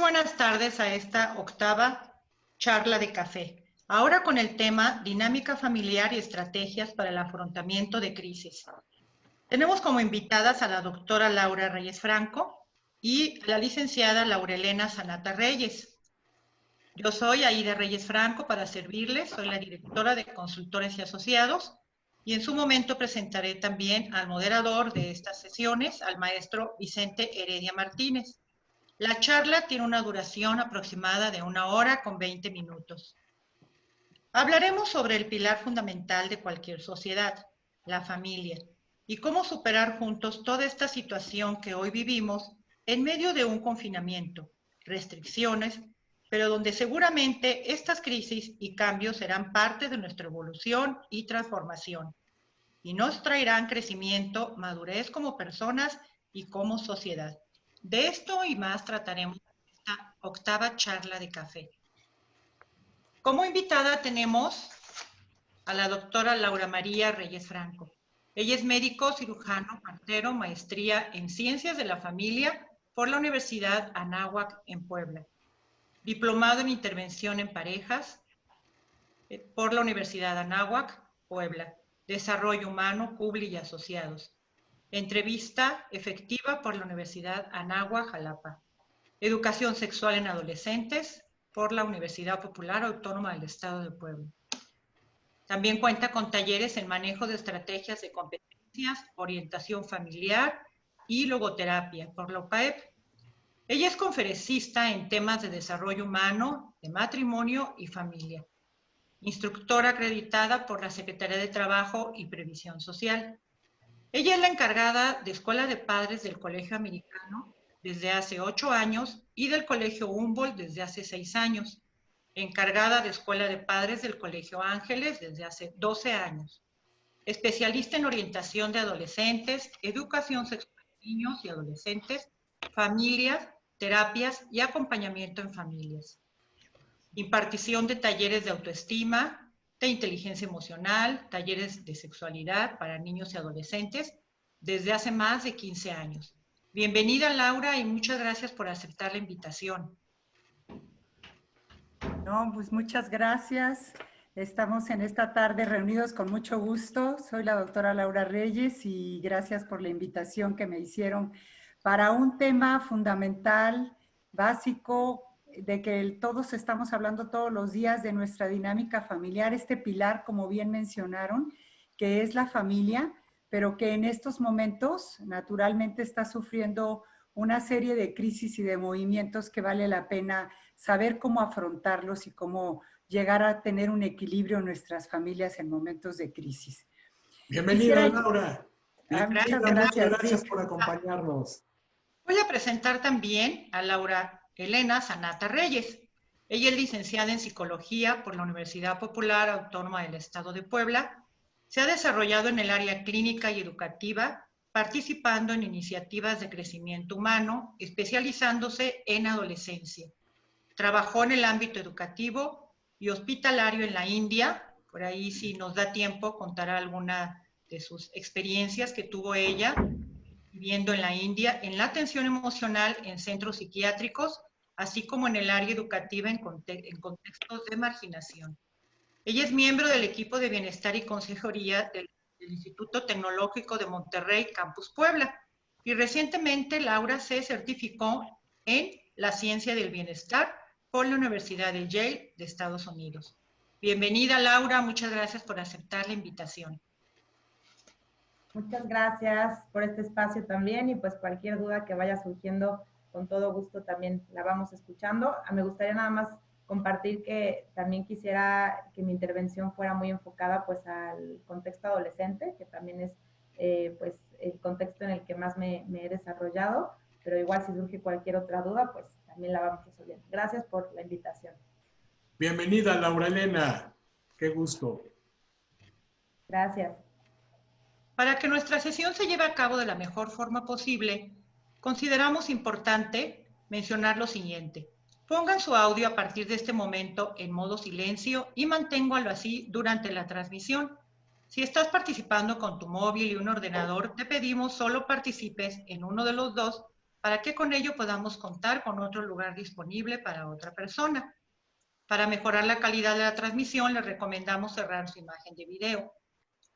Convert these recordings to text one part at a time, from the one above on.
buenas tardes a esta octava charla de café. Ahora con el tema Dinámica familiar y estrategias para el afrontamiento de crisis. Tenemos como invitadas a la doctora Laura Reyes Franco y a la licenciada Laurelena Sanata Reyes. Yo soy Aida Reyes Franco para servirles, soy la directora de Consultores y Asociados y en su momento presentaré también al moderador de estas sesiones, al maestro Vicente Heredia Martínez. La charla tiene una duración aproximada de 1 hora con 20 minutos. Hablaremos sobre el pilar fundamental de cualquier sociedad, la familia, y cómo superar juntos toda esta situación que hoy vivimos en medio de un confinamiento, restricciones, pero donde seguramente estas crisis y cambios serán parte de nuestra evolución y transformación, y nos traerán crecimiento, madurez como personas y como sociedad. De esto y más trataremos en esta octava charla de café. Como invitada tenemos a la doctora Laura María Reyes Franco. Ella es médico, cirujano, partero, maestría en Ciencias de la Familia por la Universidad Anáhuac en Puebla. Diplomado en Intervención en Parejas por la Universidad Anáhuac, Puebla. Desarrollo Humano, Kubli y Asociados. Entrevista efectiva por la Universidad Anáhuac, Jalapa. Educación sexual en adolescentes por la Universidad Popular Autónoma del Estado de Puebla. También cuenta con talleres en manejo de estrategias de competencias, orientación familiar y logoterapia por la UPAEP. Ella es conferencista en temas de desarrollo humano, de matrimonio y familia. Instructora acreditada por la Secretaría de Trabajo y Previsión Social. Ella es la encargada de Escuela de Padres del Colegio Americano desde hace 8 años y del Colegio Humboldt desde hace 6 años. Encargada de Escuela de Padres del Colegio Ángeles desde hace 12 años. Especialista en orientación de adolescentes, educación sexual de niños y adolescentes, familias, terapias y acompañamiento en familias. Impartición de talleres de autoestima, de inteligencia emocional, talleres de sexualidad para niños y adolescentes desde hace más de 15 años. Bienvenida, Laura, y muchas gracias por aceptar la invitación. No, pues muchas gracias. Estamos en esta tarde reunidos con mucho gusto. Soy la doctora Laura Reyes y gracias por la invitación que me hicieron para un tema fundamental, básico, de que todos estamos hablando todos los días de nuestra dinámica familiar, este pilar, como bien mencionaron, que es la familia, pero que en estos momentos naturalmente está sufriendo una serie de crisis y de movimientos que vale la pena saber cómo afrontarlos y cómo llegar a tener un equilibrio en nuestras familias en momentos de crisis. Bienvenida, Laura. Muchas gracias. Muchas gracias por acompañarnos. Voy a presentar también a Laura Elena Sanata Reyes. Ella es licenciada en Psicología por la Universidad Popular Autónoma del Estado de Puebla. Se ha desarrollado en el área clínica y educativa, participando en iniciativas de crecimiento humano, especializándose en adolescencia. Trabajó en el ámbito educativo y hospitalario en la India. Por ahí, si nos da tiempo, contará alguna de sus experiencias que tuvo ella viviendo en la India, en la atención emocional en centros psiquiátricos, así como en el área educativa en contextos de marginación. Ella es miembro del equipo de bienestar y consejería del Instituto Tecnológico de Monterrey, Campus Puebla, y recientemente Laura se certificó en la ciencia del bienestar por la Universidad de Yale de Estados Unidos. Bienvenida, Laura, muchas gracias por aceptar la invitación. Muchas gracias por este espacio también y pues cualquier duda que vaya surgiendo, con todo gusto también la vamos escuchando. Me gustaría nada más compartir que también quisiera que mi intervención fuera muy enfocada pues al contexto adolescente, que también es pues el contexto en el que más me he desarrollado, pero igual si surge cualquier otra duda pues también la vamos resolviendo. Gracias por la invitación. Bienvenida, Laura Elena. Qué gusto. Gracias. Para que nuestra sesión se lleve a cabo de la mejor forma posible, consideramos importante mencionar lo siguiente. Pongan su audio a partir de este momento en modo silencio y manténganlo así durante la transmisión. Si estás participando con tu móvil y un ordenador, te pedimos solo participes en uno de los dos para que con ello podamos contar con otro lugar disponible para otra persona. Para mejorar la calidad de la transmisión, les recomendamos cerrar su imagen de video.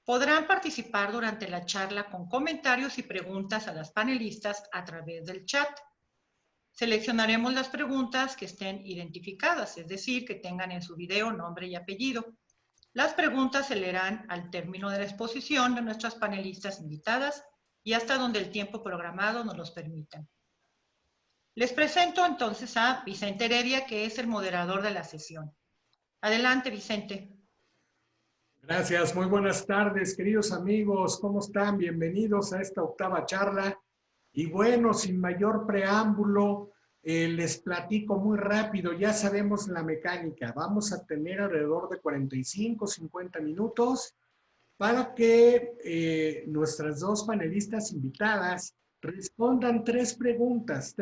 Podrán participar durante la charla con comentarios y preguntas a las panelistas a través del chat. Seleccionaremos las preguntas que estén identificadas, es decir, que tengan en su video nombre y apellido. Las preguntas se leerán al término de la exposición de nuestras panelistas invitadas y hasta donde el tiempo programado nos los permita. Les presento entonces a Vicente Heredia, que es el moderador de la sesión. Adelante, Vicente. Gracias, muy buenas tardes, queridos amigos, ¿cómo están? Bienvenidos a esta octava charla. Y bueno, sin mayor preámbulo, les platico muy rápido, ya sabemos la mecánica, vamos a tener alrededor de 45, 50 minutos para que nuestras dos panelistas invitadas respondan tres preguntas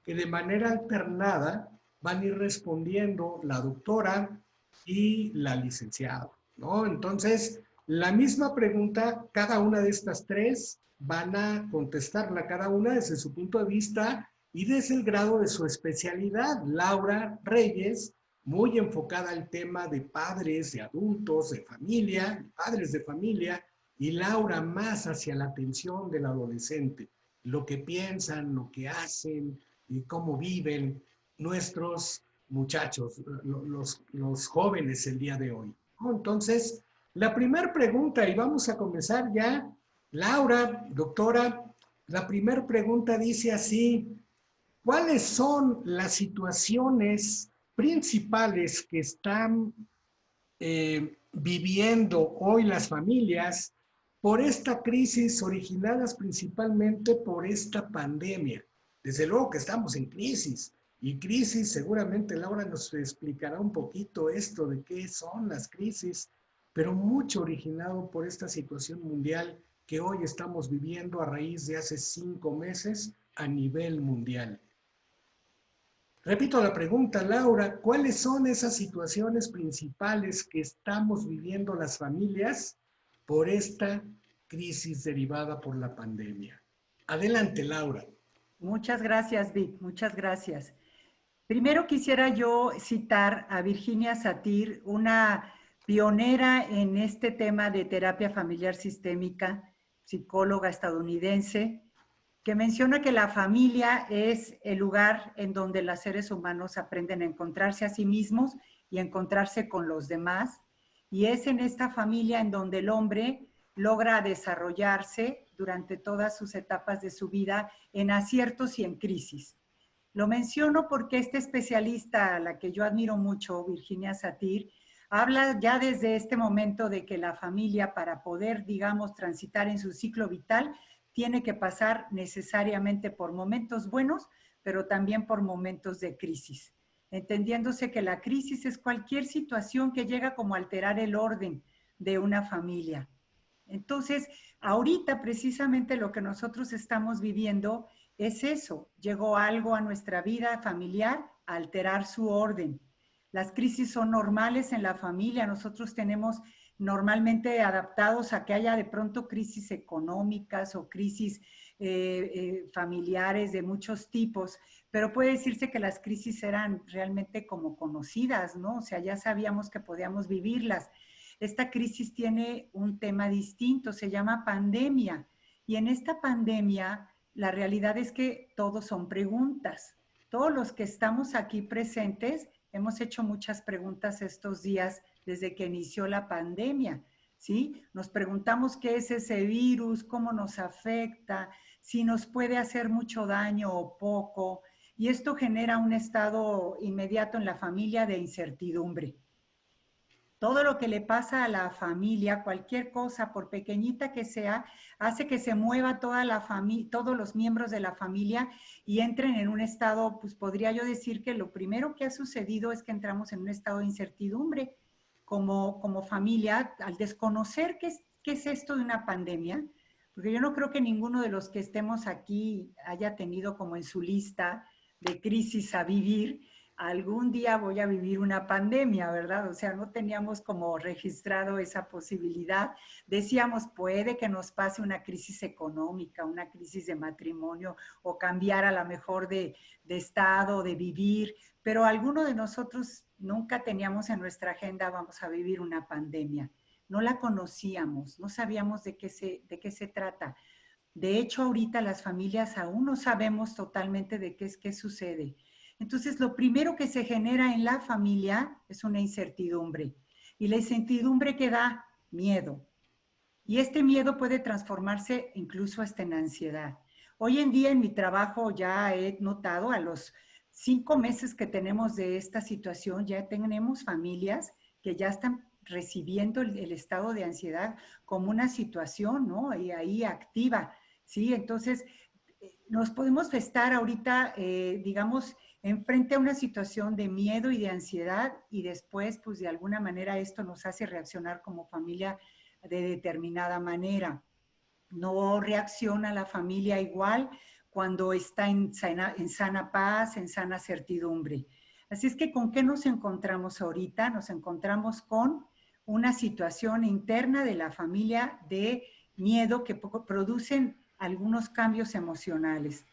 que de manera alternada van a ir respondiendo la doctora y la licenciada, ¿no? Entonces, la misma pregunta, cada una de estas tres van a contestarla cada una desde su punto de vista y desde el grado de su especialidad. Laura Reyes, muy enfocada al tema de padres, de adultos, de familia, padres de familia, y Laura más hacia la atención del adolescente, lo que piensan, lo que hacen y cómo viven nuestros muchachos, los jóvenes el día de hoy. Entonces, la primera pregunta, y vamos a comenzar ya. Laura, doctora, la primera pregunta dice así: ¿cuáles son las situaciones principales que están viviendo hoy las familias por esta crisis originadas principalmente por esta pandemia? Desde luego que estamos en crisis, y crisis, seguramente Laura nos explicará un poquito esto de qué son las crisis, pero mucho originado por esta situación mundial que hoy estamos viviendo a raíz de hace 5 meses a nivel mundial. Repito la pregunta, Laura, ¿cuáles son esas situaciones principales que estamos viviendo las familias por esta crisis derivada por la pandemia? Adelante, Laura. Muchas gracias, Vic, muchas gracias. Primero quisiera yo citar a Virginia Satir, una pionera en este tema de terapia familiar sistémica, psicóloga estadounidense, que menciona que la familia es el lugar en donde los seres humanos aprenden a encontrarse a sí mismos y a encontrarse con los demás, y es en esta familia en donde el hombre logra desarrollarse durante todas sus etapas de su vida en aciertos y en crisis. Lo menciono porque esta especialista, a la que yo admiro mucho, Virginia Satir, habla ya desde este momento de que la familia, para poder, digamos, transitar en su ciclo vital, tiene que pasar necesariamente por momentos buenos, pero también por momentos de crisis, entendiéndose que la crisis es cualquier situación que llega como a alterar el orden de una familia. Entonces, ahorita precisamente lo que nosotros estamos viviendo es eso. Llegó algo a nuestra vida familiar a alterar su orden. Las crisis son normales en la familia. Nosotros tenemos normalmente adaptados a que haya de pronto crisis económicas o crisis familiares de muchos tipos, pero puede decirse que las crisis eran realmente como conocidas, ¿no? O sea, ya sabíamos que podíamos vivirlas. Esta crisis tiene un tema distinto, se llama pandemia. Y en esta pandemia, la realidad es que todos son preguntas. Todos los que estamos aquí presentes hemos hecho muchas preguntas estos días desde que inició la pandemia, ¿sí? Nos preguntamos qué es ese virus, cómo nos afecta, si nos puede hacer mucho daño o poco. Y esto genera un estado inmediato en la familia de incertidumbre. Todo lo que le pasa a la familia, cualquier cosa, por pequeñita que sea, hace que se mueva toda la familia, todos los miembros de la familia y entren en un estado, pues podría yo decir que lo primero que ha sucedido es que entramos en un estado de incertidumbre como familia, al desconocer qué es esto de una pandemia, porque yo no creo que ninguno de los que estemos aquí haya tenido como en su lista de crisis a vivir, algún día voy a vivir una pandemia, ¿verdad? O sea, no teníamos como registrado esa posibilidad. Decíamos, puede que nos pase una crisis económica, una crisis de matrimonio o cambiar a lo mejor de estado, de vivir, pero alguno de nosotros nunca teníamos en nuestra agenda, vamos a vivir una pandemia. No la conocíamos, no sabíamos de qué se trata. De hecho, ahorita las familias aún no sabemos totalmente de qué sucede. Entonces, lo primero que se genera en la familia es una incertidumbre. Y la incertidumbre que da miedo. Y este miedo puede transformarse incluso hasta en ansiedad. Hoy en día en mi trabajo ya he notado a los 5 meses que tenemos de esta situación, ya tenemos familias que ya están recibiendo el estado de ansiedad como una situación, ¿no? Y ahí activa, ¿sí? Entonces, nos podemos estar ahorita, digamos, enfrente a una situación de miedo y de ansiedad y después, pues de alguna manera esto nos hace reaccionar como familia de determinada manera. No reacciona la familia igual cuando está en sana paz, en sana certidumbre. Así es que, ¿con qué nos encontramos ahorita? Nos encontramos con una situación interna de la familia de miedo que producen algunos cambios emocionales.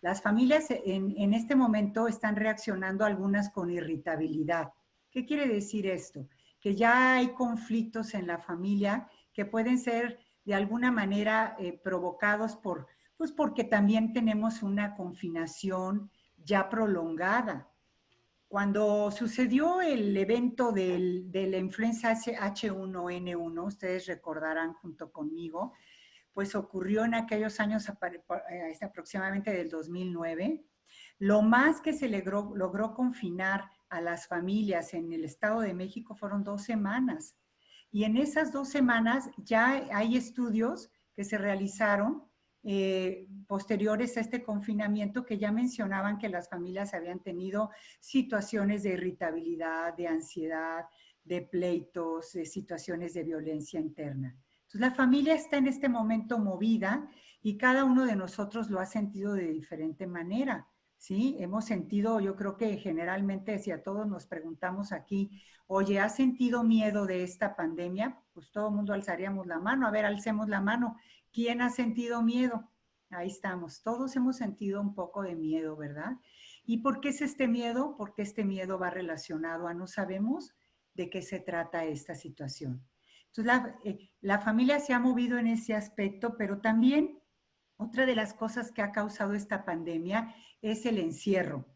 Las familias en este momento están reaccionando algunas con irritabilidad. ¿Qué quiere decir esto? Que ya hay conflictos en la familia que pueden ser de alguna manera provocados pues porque también tenemos una confinación ya prolongada. Cuando sucedió el evento de la influenza H1N1, ustedes recordarán junto conmigo, pues ocurrió en aquellos años aproximadamente del 2009. Lo más que se logró confinar a las familias en el Estado de México fueron 2 semanas. Y en esas 2 semanas ya hay estudios que se realizaron posteriores a este confinamiento que ya mencionaban que las familias habían tenido situaciones de irritabilidad, de ansiedad, de pleitos, de situaciones de violencia interna. Entonces, la familia está en este momento movida y cada uno de nosotros lo ha sentido de diferente manera, ¿sí? Hemos sentido, yo creo que generalmente, si a todos nos preguntamos aquí, oye, ¿has sentido miedo de esta pandemia? Pues todo el mundo alzaríamos la mano. A ver, alcemos la mano. ¿Quién ha sentido miedo? Ahí estamos. Todos hemos sentido un poco de miedo, ¿verdad? ¿Y por qué es este miedo? Porque este miedo va relacionado a no sabemos de qué se trata esta situación. Entonces, la familia se ha movido en ese aspecto, pero también otra de las cosas que ha causado esta pandemia es el encierro.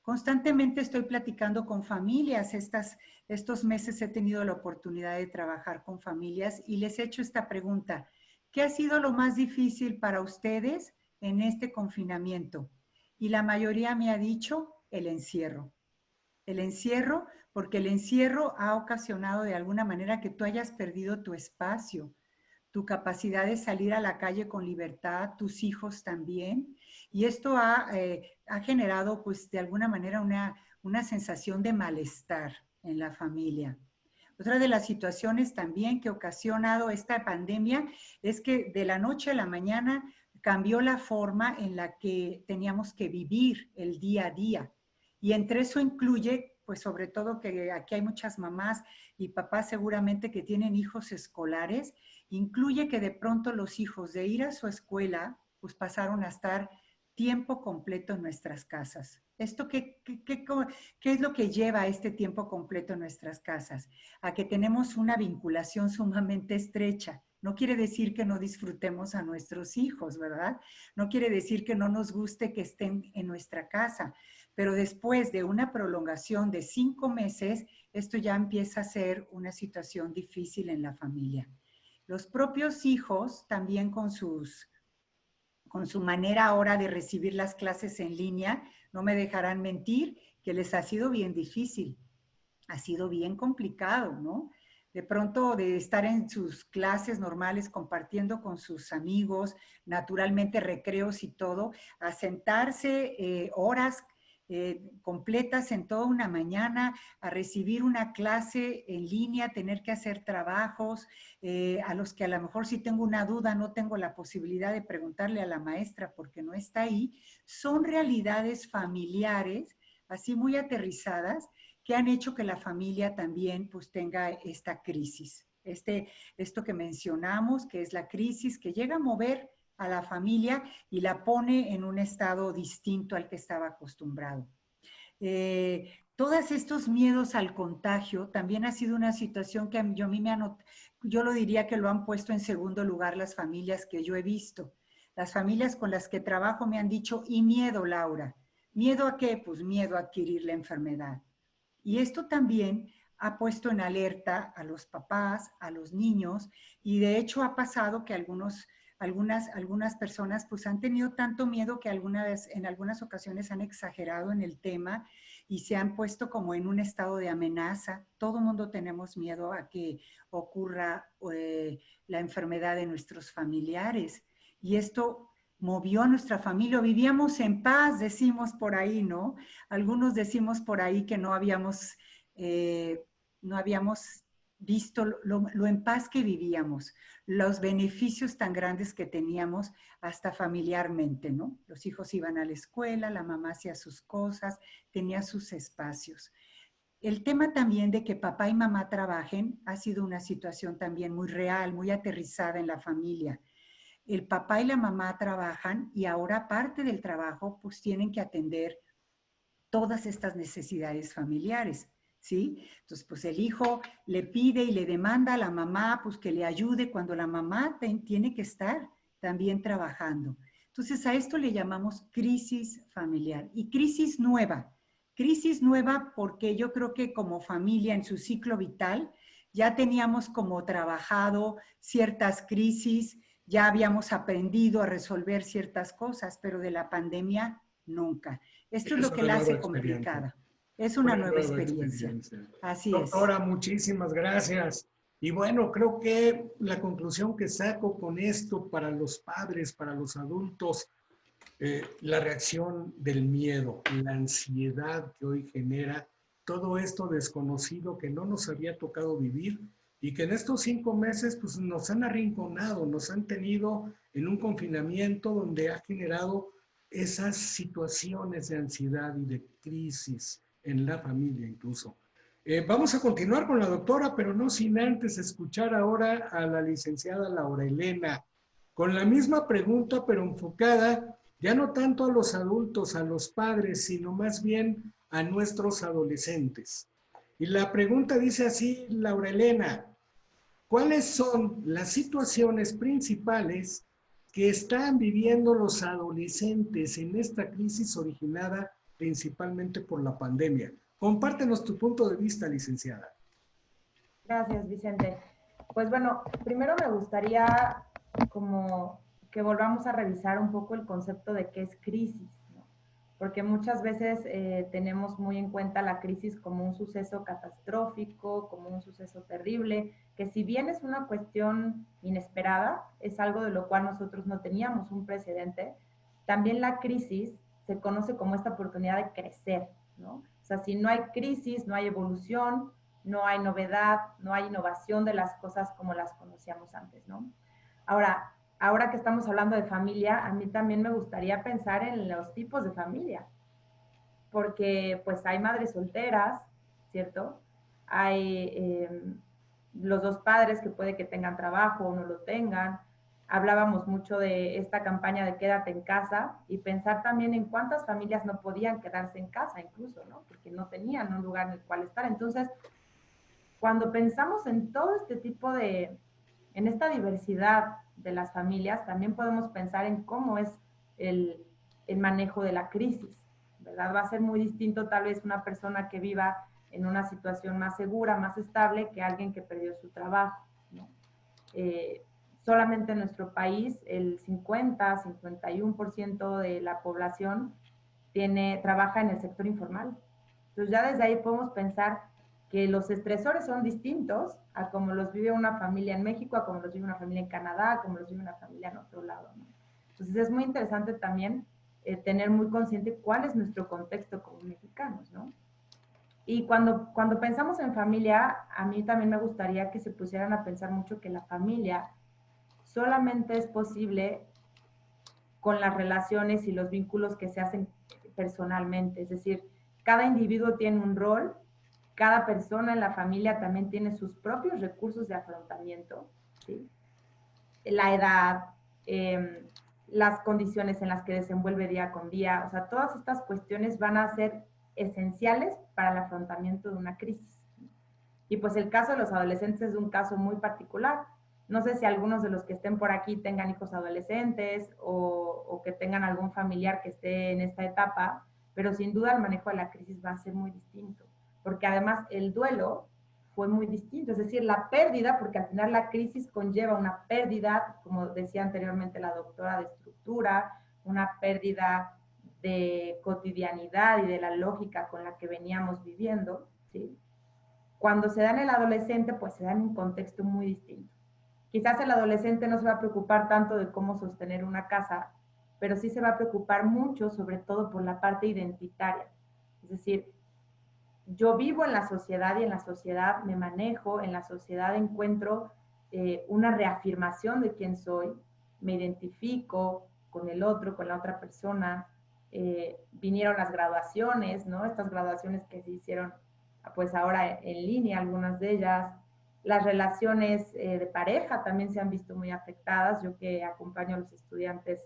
Constantemente estoy platicando con familias. Estos meses he tenido la oportunidad de trabajar con familias y les he hecho esta pregunta. ¿Qué ha sido lo más difícil para ustedes en este confinamiento? Y la mayoría me ha dicho el encierro. El encierro, porque el encierro ha ocasionado de alguna manera que tú hayas perdido tu espacio, tu capacidad de salir a la calle con libertad, tus hijos también. Y esto ha generado, pues, de alguna manera una sensación de malestar en la familia. Otra de las situaciones también que ha ocasionado esta pandemia es que de la noche a la mañana cambió la forma en la que teníamos que vivir el día a día. Y entre eso incluye, pues sobre todo que aquí hay muchas mamás y papás seguramente que tienen hijos escolares, incluye que de pronto los hijos de ir a su escuela, pues pasaron a estar tiempo completo en nuestras casas. ¿Esto qué es lo que lleva a este tiempo completo en nuestras casas? A que tenemos una vinculación sumamente estrecha. No quiere decir que no disfrutemos a nuestros hijos, ¿verdad? No quiere decir que no nos guste que estén en nuestra casa, pero después de una prolongación de 5 meses, esto ya empieza a ser una situación difícil en la familia. Los propios hijos también con su manera ahora de recibir las clases en línea, no me dejarán mentir que les ha sido bien difícil, ha sido bien complicado, ¿no? De pronto de estar en sus clases normales compartiendo con sus amigos, naturalmente recreos y todo, a sentarse horas completas en toda una mañana, a recibir una clase en línea, tener que hacer trabajos, a los que a lo mejor si tengo una duda no tengo la posibilidad de preguntarle a la maestra porque no está ahí, son realidades familiares así muy aterrizadas, que han hecho que la familia también pues tenga esta crisis. Esto que mencionamos, que es la crisis que llega a mover a la familia y la pone en un estado distinto al que estaba acostumbrado. Todos estos miedos al contagio también ha sido una situación que yo lo diría que lo han puesto en segundo lugar las familias que yo he visto. Las familias con las que trabajo me han dicho, y miedo, Laura. ¿Miedo a qué? Pues miedo a adquirir la enfermedad. Y esto también ha puesto en alerta a los papás, a los niños, y de hecho ha pasado que algunas personas pues han tenido tanto miedo que en algunas ocasiones han exagerado en el tema y se han puesto como en un estado de amenaza. Todo el mundo tenemos miedo a que ocurra la enfermedad de nuestros familiares. Y esto movió a nuestra familia. Vivíamos en paz, decimos por ahí, ¿no? Algunos decimos por ahí que no habíamos visto lo en paz que vivíamos, los beneficios tan grandes que teníamos hasta familiarmente, ¿no? Los hijos iban a la escuela, la mamá hacía sus cosas, tenía sus espacios. El tema también de que papá y mamá trabajen ha sido una situación también muy real, muy aterrizada en la familia. El papá y la mamá trabajan y ahora aparte del trabajo, pues tienen que atender todas estas necesidades familiares, ¿sí? Entonces, pues el hijo le pide y le demanda a la mamá, pues que le ayude cuando la mamá tiene que estar también trabajando. Entonces, a esto le llamamos crisis familiar y crisis nueva porque yo creo que como familia en su ciclo vital ya teníamos como trabajado ciertas crisis, ya habíamos aprendido a resolver ciertas cosas, pero de la pandemia nunca. Esto es lo que la hace complicada. Es una nueva experiencia. Así es. Doctora, muchísimas gracias. Y bueno, creo que la conclusión que saco con esto para los padres, para los adultos, la reacción del miedo, la ansiedad que hoy genera, todo esto desconocido que no nos había tocado vivir y que en estos 5 meses pues, nos han arrinconado, nos han tenido en un confinamiento donde ha generado esas situaciones de ansiedad y de crisis en la familia incluso. Vamos a continuar con la doctora, pero no sin antes escuchar ahora a la licenciada Laura Elena, con la misma pregunta, pero enfocada ya no tanto a los adultos, a los padres, sino más bien a nuestros adolescentes. Y la pregunta dice así, Laura Elena, ¿cuáles son las situaciones principales que están viviendo los adolescentes en esta crisis originada principalmente por la pandemia? Compártenos tu punto de vista, licenciada. Gracias, Vicente. Pues bueno, primero me gustaría como que volvamos a revisar un poco el concepto de qué es crisis, ¿no? Porque muchas veces tenemos muy en cuenta la crisis como un suceso catastrófico, como un suceso terrible, que si bien es una cuestión inesperada, es algo de lo cual nosotros no teníamos un precedente, también la crisis se conoce como esta oportunidad de crecer, ¿no? O sea, si no hay crisis, no hay evolución, no hay novedad, no hay innovación de las cosas como las conocíamos antes, ¿no? Ahora que estamos hablando de familia, a mí también me gustaría pensar en los tipos de familia, porque pues hay madres solteras, ¿cierto? Hay los dos padres que puede que tengan trabajo o no lo tengan. Hablábamos mucho de esta campaña de quédate en casa y pensar también en cuántas familias no podían quedarse en casa incluso, ¿no? Porque no tenían un lugar en el cual estar. Entonces, cuando pensamos en todo este tipo en esta diversidad de las familias, también podemos pensar en cómo es el manejo de la crisis, ¿verdad? Va a ser muy distinto tal vez una persona que viva en una situación más segura, más estable, que alguien que perdió su trabajo, ¿no? Solamente en nuestro país el 50-51% de la población trabaja en el sector informal. Entonces ya desde ahí podemos pensar que los estresores son distintos a como los vive una familia en México, a como los vive una familia en Canadá, a como los vive una familia en otro lado, ¿no? Entonces es muy interesante también tener muy consciente cuál es nuestro contexto como mexicanos, ¿no? Y cuando pensamos en familia, a mí también me gustaría que se pusieran a pensar mucho que la familia solamente es posible con las relaciones y los vínculos que se hacen personalmente, es decir, cada individuo tiene un rol, cada persona en la familia también tiene sus propios recursos de afrontamiento, ¿sí? La edad, las condiciones en las que desenvuelve día con día, o sea, todas estas cuestiones van a ser esenciales para el afrontamiento de una crisis. Y pues el caso de los adolescentes es un caso muy particular. No sé si algunos de los que estén por aquí tengan hijos adolescentes o que tengan algún familiar que esté en esta etapa, pero sin duda el manejo de la crisis va a ser muy distinto, porque además el duelo fue muy distinto, es decir, la pérdida, porque al final la crisis conlleva una pérdida, como decía anteriormente la doctora, de estructura, una pérdida de cotidianidad y de la lógica con la que veníamos viviendo, ¿sí? Cuando se da en el adolescente, pues se da en un contexto muy distinto. Quizás el adolescente no se va a preocupar tanto de cómo sostener una casa, pero sí se va a preocupar mucho, sobre todo por la parte identitaria. Es decir, yo vivo en la sociedad y en la sociedad me manejo, en la sociedad encuentro una reafirmación de quién soy, me identifico con el otro, con la otra persona. Vinieron las graduaciones, ¿no? Estas graduaciones que se hicieron pues ahora en línea, algunas de ellas. Las relaciones de pareja también se han visto muy afectadas. Yo que acompaño a los estudiantes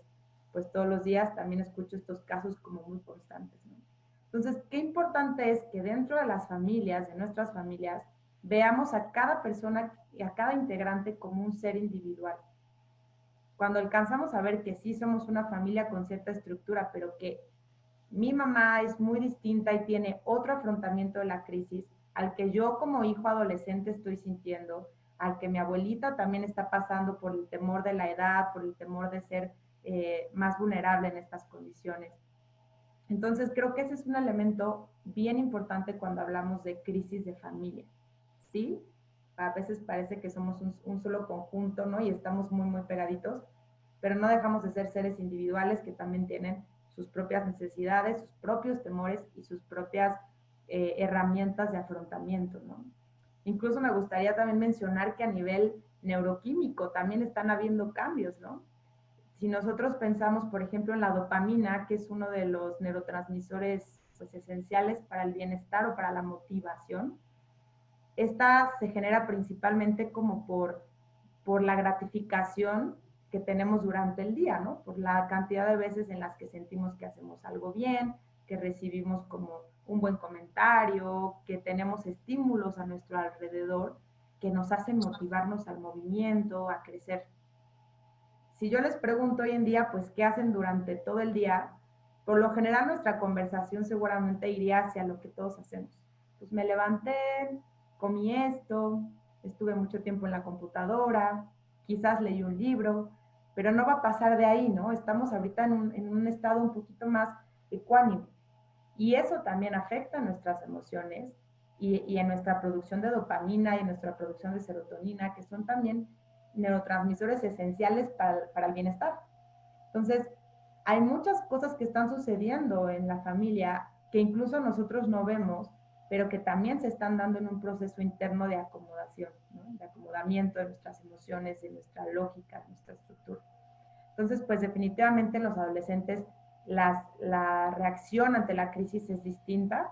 pues todos los días también escucho estos casos como muy constantes, ¿no? Entonces, qué importante es que dentro de las familias, de nuestras familias, veamos a cada persona y a cada integrante como un ser individual. Cuando alcanzamos a ver que sí somos una familia con cierta estructura, pero que mi mamá es muy distinta y tiene otro afrontamiento de la crisis al que yo como hijo adolescente estoy sintiendo, al que mi abuelita también está pasando por el temor de la edad, por el temor de ser más vulnerable en estas condiciones. Entonces, creo que ese es un elemento bien importante cuando hablamos de crisis de familia, ¿sí? A veces parece que somos un solo conjunto, ¿no? Y estamos muy, muy pegaditos, pero no dejamos de ser seres individuales que también tienen sus propias necesidades, sus propios temores y sus propias herramientas de afrontamiento, ¿no? Incluso me gustaría también mencionar que a nivel neuroquímico también están habiendo cambios, ¿no? Si nosotros pensamos, por ejemplo, en la dopamina, que es uno de los neurotransmisores pues, esenciales para el bienestar o para la motivación, esta se genera principalmente como por la gratificación que tenemos durante el día, ¿no? Por la cantidad de veces en las que sentimos que hacemos algo bien, que recibimos como un buen comentario, que tenemos estímulos a nuestro alrededor que nos hacen motivarnos al movimiento, a crecer. Si yo les pregunto hoy en día, pues, ¿qué hacen durante todo el día? Por lo general nuestra conversación seguramente iría hacia lo que todos hacemos. Pues me levanté, comí esto, estuve mucho tiempo en la computadora, quizás leí un libro, pero no va a pasar de ahí, ¿no? Estamos ahorita en un estado un poquito más ecuánime. Y eso también afecta nuestras emociones y en nuestra producción de dopamina y en nuestra producción de serotonina, que son también neurotransmisores esenciales para el bienestar. Entonces, hay muchas cosas que están sucediendo en la familia que incluso nosotros no vemos, pero que también se están dando en un proceso interno de acomodación, ¿no? De acomodamiento de nuestras emociones, de nuestra lógica, de nuestra estructura. Entonces, pues definitivamente en los adolescentes la reacción ante la crisis es distinta.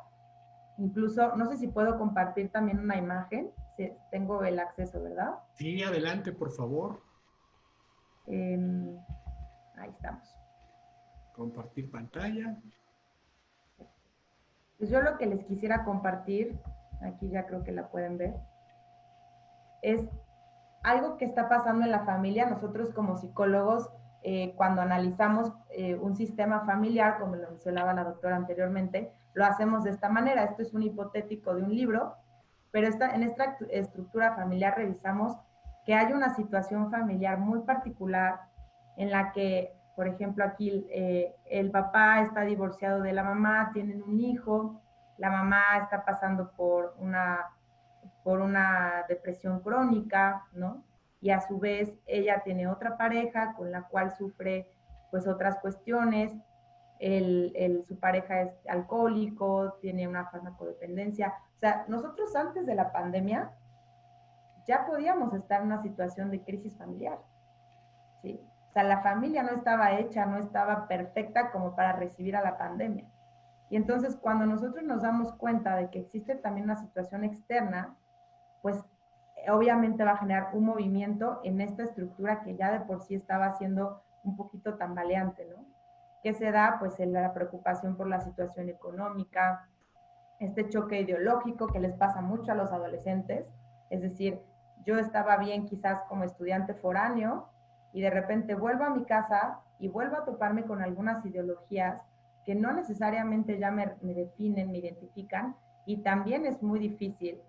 Incluso, no sé si puedo compartir también una imagen, si tengo el acceso, ¿verdad? Sí, adelante, por favor. Ahí estamos. Compartir pantalla. Pues yo lo que les quisiera compartir, aquí ya creo que la pueden ver, es algo que está pasando en la familia. Nosotros como psicólogos, cuando analizamos un sistema familiar, como lo mencionaba la doctora anteriormente, lo hacemos de esta manera. Esto es un hipotético de un libro, pero en esta estructura familiar revisamos que hay una situación familiar muy particular en la que, por ejemplo, aquí el papá está divorciado de la mamá, tienen un hijo, la mamá está pasando por una depresión crónica, ¿no? Y a su vez ella tiene otra pareja con la cual sufre pues otras cuestiones, su pareja es alcohólico, tiene una farmacodependencia. O sea, nosotros antes de la pandemia ya podíamos estar en una situación de crisis familiar, ¿sí? O sea, la familia no estaba hecha, no estaba perfecta como para recibir a la pandemia. Y entonces cuando nosotros nos damos cuenta de que existe también una situación externa, pues obviamente va a generar un movimiento en esta estructura que ya de por sí estaba siendo un poquito tambaleante, ¿no? ¿Qué se da? Pues en la preocupación por la situación económica, este choque ideológico que les pasa mucho a los adolescentes, es decir, yo estaba bien quizás como estudiante foráneo y de repente vuelvo a mi casa y vuelvo a toparme con algunas ideologías que no necesariamente ya me definen, me identifican, y también es muy difícil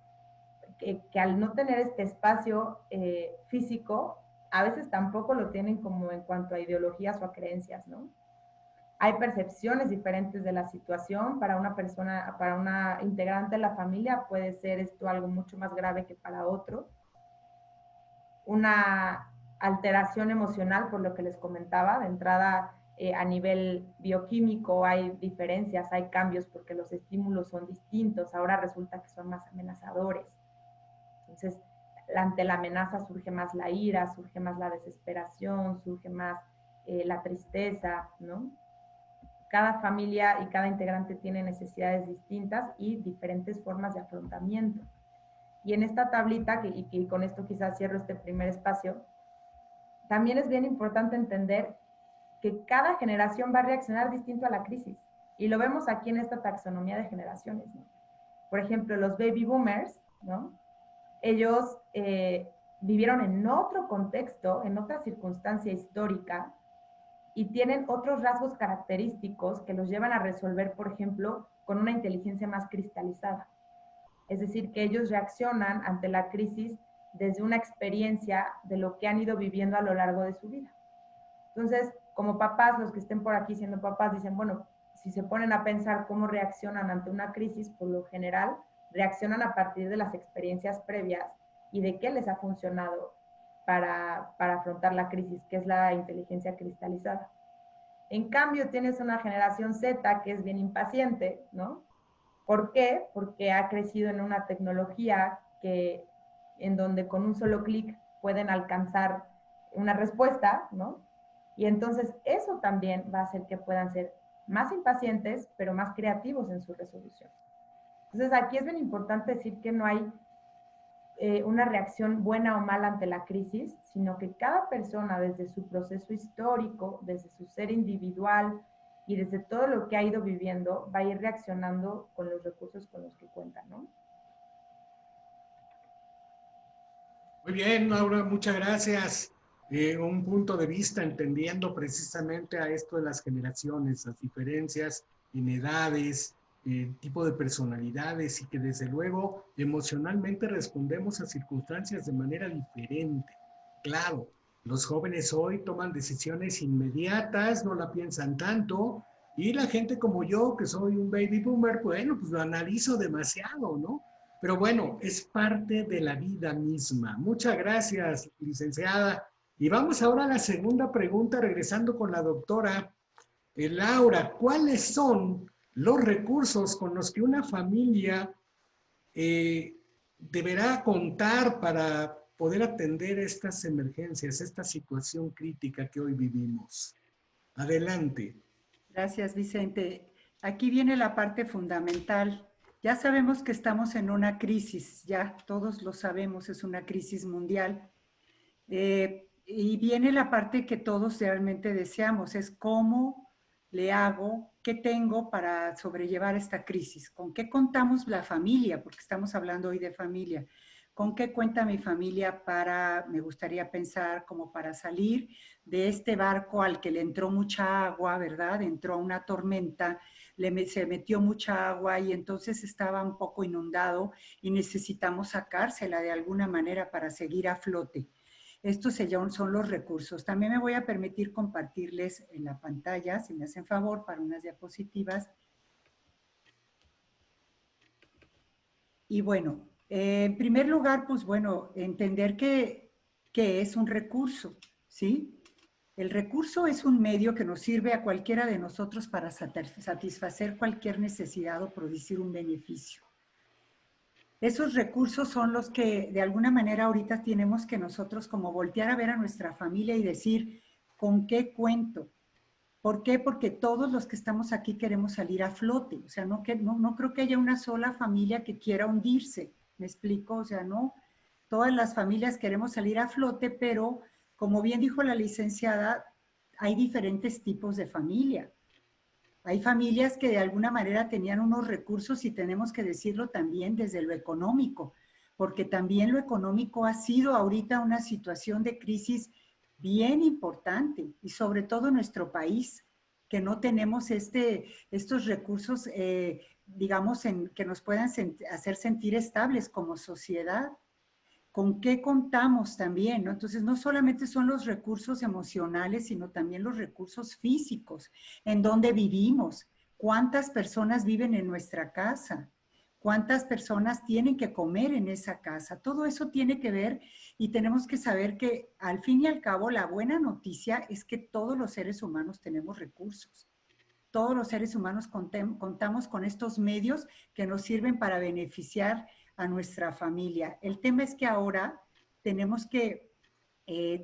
que al no tener este espacio físico, a veces tampoco lo tienen como en cuanto a ideologías o a creencias, ¿no? Hay percepciones diferentes de la situación. Para una persona, para una integrante de la familia, puede ser esto algo mucho más grave que para otro. Una alteración emocional, por lo que les comentaba, de entrada a nivel bioquímico hay diferencias, hay cambios porque los estímulos son distintos. Ahora resulta que son más amenazadores. Entonces, ante la amenaza surge más la ira, surge más la desesperación, surge más la tristeza, ¿no? Cada familia y cada integrante tiene necesidades distintas y diferentes formas de afrontamiento. Y en esta tablita, y con esto quizás cierro este primer espacio, también es bien importante entender que cada generación va a reaccionar distinto a la crisis. Y lo vemos aquí en esta taxonomía de generaciones, ¿no? Por ejemplo, los baby boomers, ¿no? Ellos vivieron en otro contexto, en otra circunstancia histórica, y tienen otros rasgos característicos que los llevan a resolver, por ejemplo, con una inteligencia más cristalizada. Es decir, que ellos reaccionan ante la crisis desde una experiencia de lo que han ido viviendo a lo largo de su vida. Entonces, como papás, los que estén por aquí siendo papás, dicen, bueno, si se ponen a pensar cómo reaccionan ante una crisis, por lo general, reaccionan a partir de las experiencias previas y de qué les ha funcionado para afrontar la crisis, que es la inteligencia cristalizada. En cambio, tienes una generación Z que es bien impaciente, ¿no? ¿Por qué? Porque ha crecido en una tecnología en donde con un solo clic pueden alcanzar una respuesta, ¿no? Y entonces eso también va a hacer que puedan ser más impacientes, pero más creativos en su resolución. Entonces aquí es bien importante decir que no hay una reacción buena o mala ante la crisis, sino que cada persona desde su proceso histórico, desde su ser individual y desde todo lo que ha ido viviendo, va a ir reaccionando con los recursos con los que cuenta, ¿no? Muy bien, Laura, muchas gracias. Un punto de vista entendiendo precisamente a esto de las generaciones, las diferencias en edades, tipo de personalidades y que desde luego emocionalmente respondemos a circunstancias de manera diferente. Claro, los jóvenes hoy toman decisiones inmediatas, no la piensan tanto, y la gente como yo, que soy un baby boomer, bueno, pues lo analizo demasiado, ¿no? Pero bueno, es parte de la vida misma. Muchas gracias, licenciada. Y vamos ahora a la segunda pregunta, regresando con la doctora Laura. ¿Cuáles son los recursos con los que una familia deberá contar para poder atender estas emergencias, esta situación crítica que hoy vivimos? Adelante. Gracias, Vicente. Aquí viene la parte fundamental. Ya sabemos que estamos en una crisis, ya todos lo sabemos, es una crisis mundial. Y viene la parte que todos realmente deseamos, es cómo le hago, qué tengo para sobrellevar esta crisis, con qué contamos la familia, porque estamos hablando hoy de familia, con qué cuenta mi familia para, me gustaría pensar, como para salir de este barco al que le entró mucha agua, ¿verdad? Entró una tormenta, se metió mucha agua y entonces estaba un poco inundado y necesitamos sacársela de alguna manera para seguir a flote. Estos son los recursos. También me voy a permitir compartirles en la pantalla, si me hacen favor, para unas diapositivas. Y bueno, en primer lugar, pues bueno, entender que es un recurso, ¿sí? El recurso es un medio que nos sirve a cualquiera de nosotros para satisfacer cualquier necesidad o producir un beneficio. Esos recursos son los que de alguna manera ahorita tenemos que nosotros como voltear a ver a nuestra familia y decir, ¿con qué cuento? ¿Por qué? Porque todos los que estamos aquí queremos salir a flote. O sea, no creo que haya una sola familia que quiera hundirse. ¿Me explico? O sea, no. Todas las familias queremos salir a flote, pero como bien dijo la licenciada, hay diferentes tipos de familia. Hay familias que de alguna manera tenían unos recursos y tenemos que decirlo también desde lo económico, porque también lo económico ha sido ahorita una situación de crisis bien importante y sobre todo en nuestro país, que no tenemos estos recursos, digamos, que nos puedan hacer sentir estables como sociedad. ¿Con qué contamos también? ¿No? Entonces, no solamente son los recursos emocionales, sino también los recursos físicos, en dónde vivimos, cuántas personas viven en nuestra casa, cuántas personas tienen que comer en esa casa. Todo eso tiene que ver y tenemos que saber que al fin y al cabo la buena noticia es que todos los seres humanos tenemos recursos. Todos los seres humanos contamos con estos medios que nos sirven para beneficiar a nuestra familia. El tema es que ahora tenemos que,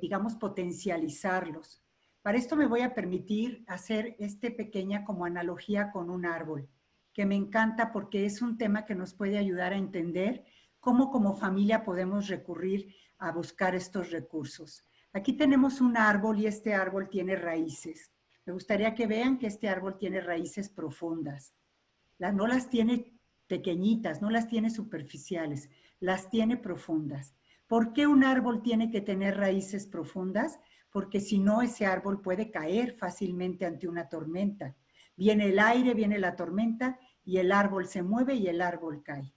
digamos, potencializarlos. Para esto me voy a permitir hacer pequeña como analogía con un árbol, que me encanta porque es un tema que nos puede ayudar a entender cómo como familia podemos recurrir a buscar estos recursos. Aquí tenemos un árbol y este árbol tiene raíces. Me gustaría que vean que este árbol tiene raíces profundas. No las tiene pequeñitas, no las tiene superficiales, las tiene profundas. ¿Por qué un árbol tiene que tener raíces profundas? Porque si no, ese árbol puede caer fácilmente ante una tormenta. Viene el aire, viene la tormenta y el árbol se mueve y el árbol cae.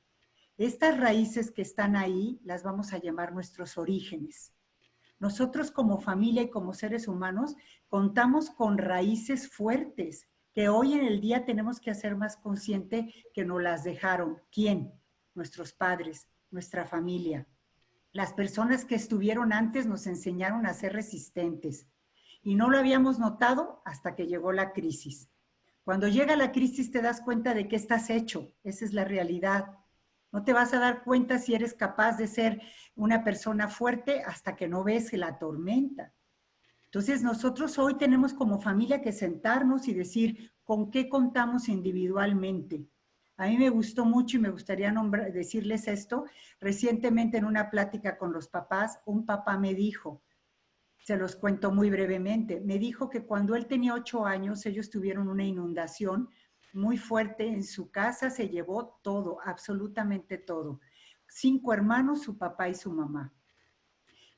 Estas raíces que están ahí las vamos a llamar nuestros orígenes. Nosotros como familia y como seres humanos contamos con raíces fuertes que hoy en el día tenemos que hacer más consciente que nos las dejaron. ¿Quién? Nuestros padres, nuestra familia. Las personas que estuvieron antes nos enseñaron a ser resistentes y no lo habíamos notado hasta que llegó la crisis. Cuando llega la crisis te das cuenta de qué estás hecho. Esa es la realidad. No te vas a dar cuenta si eres capaz de ser una persona fuerte hasta que no ves la tormenta. Entonces nosotros hoy tenemos como familia que sentarnos y decir con qué contamos individualmente. A mí me gustó mucho y me gustaría decirles esto. Recientemente en una plática con los papás, un papá me dijo, se los cuento muy brevemente, me dijo que cuando él tenía 8 años ellos tuvieron una inundación muy fuerte en su casa, se llevó todo, absolutamente todo. 5 hermanos, su papá y su mamá.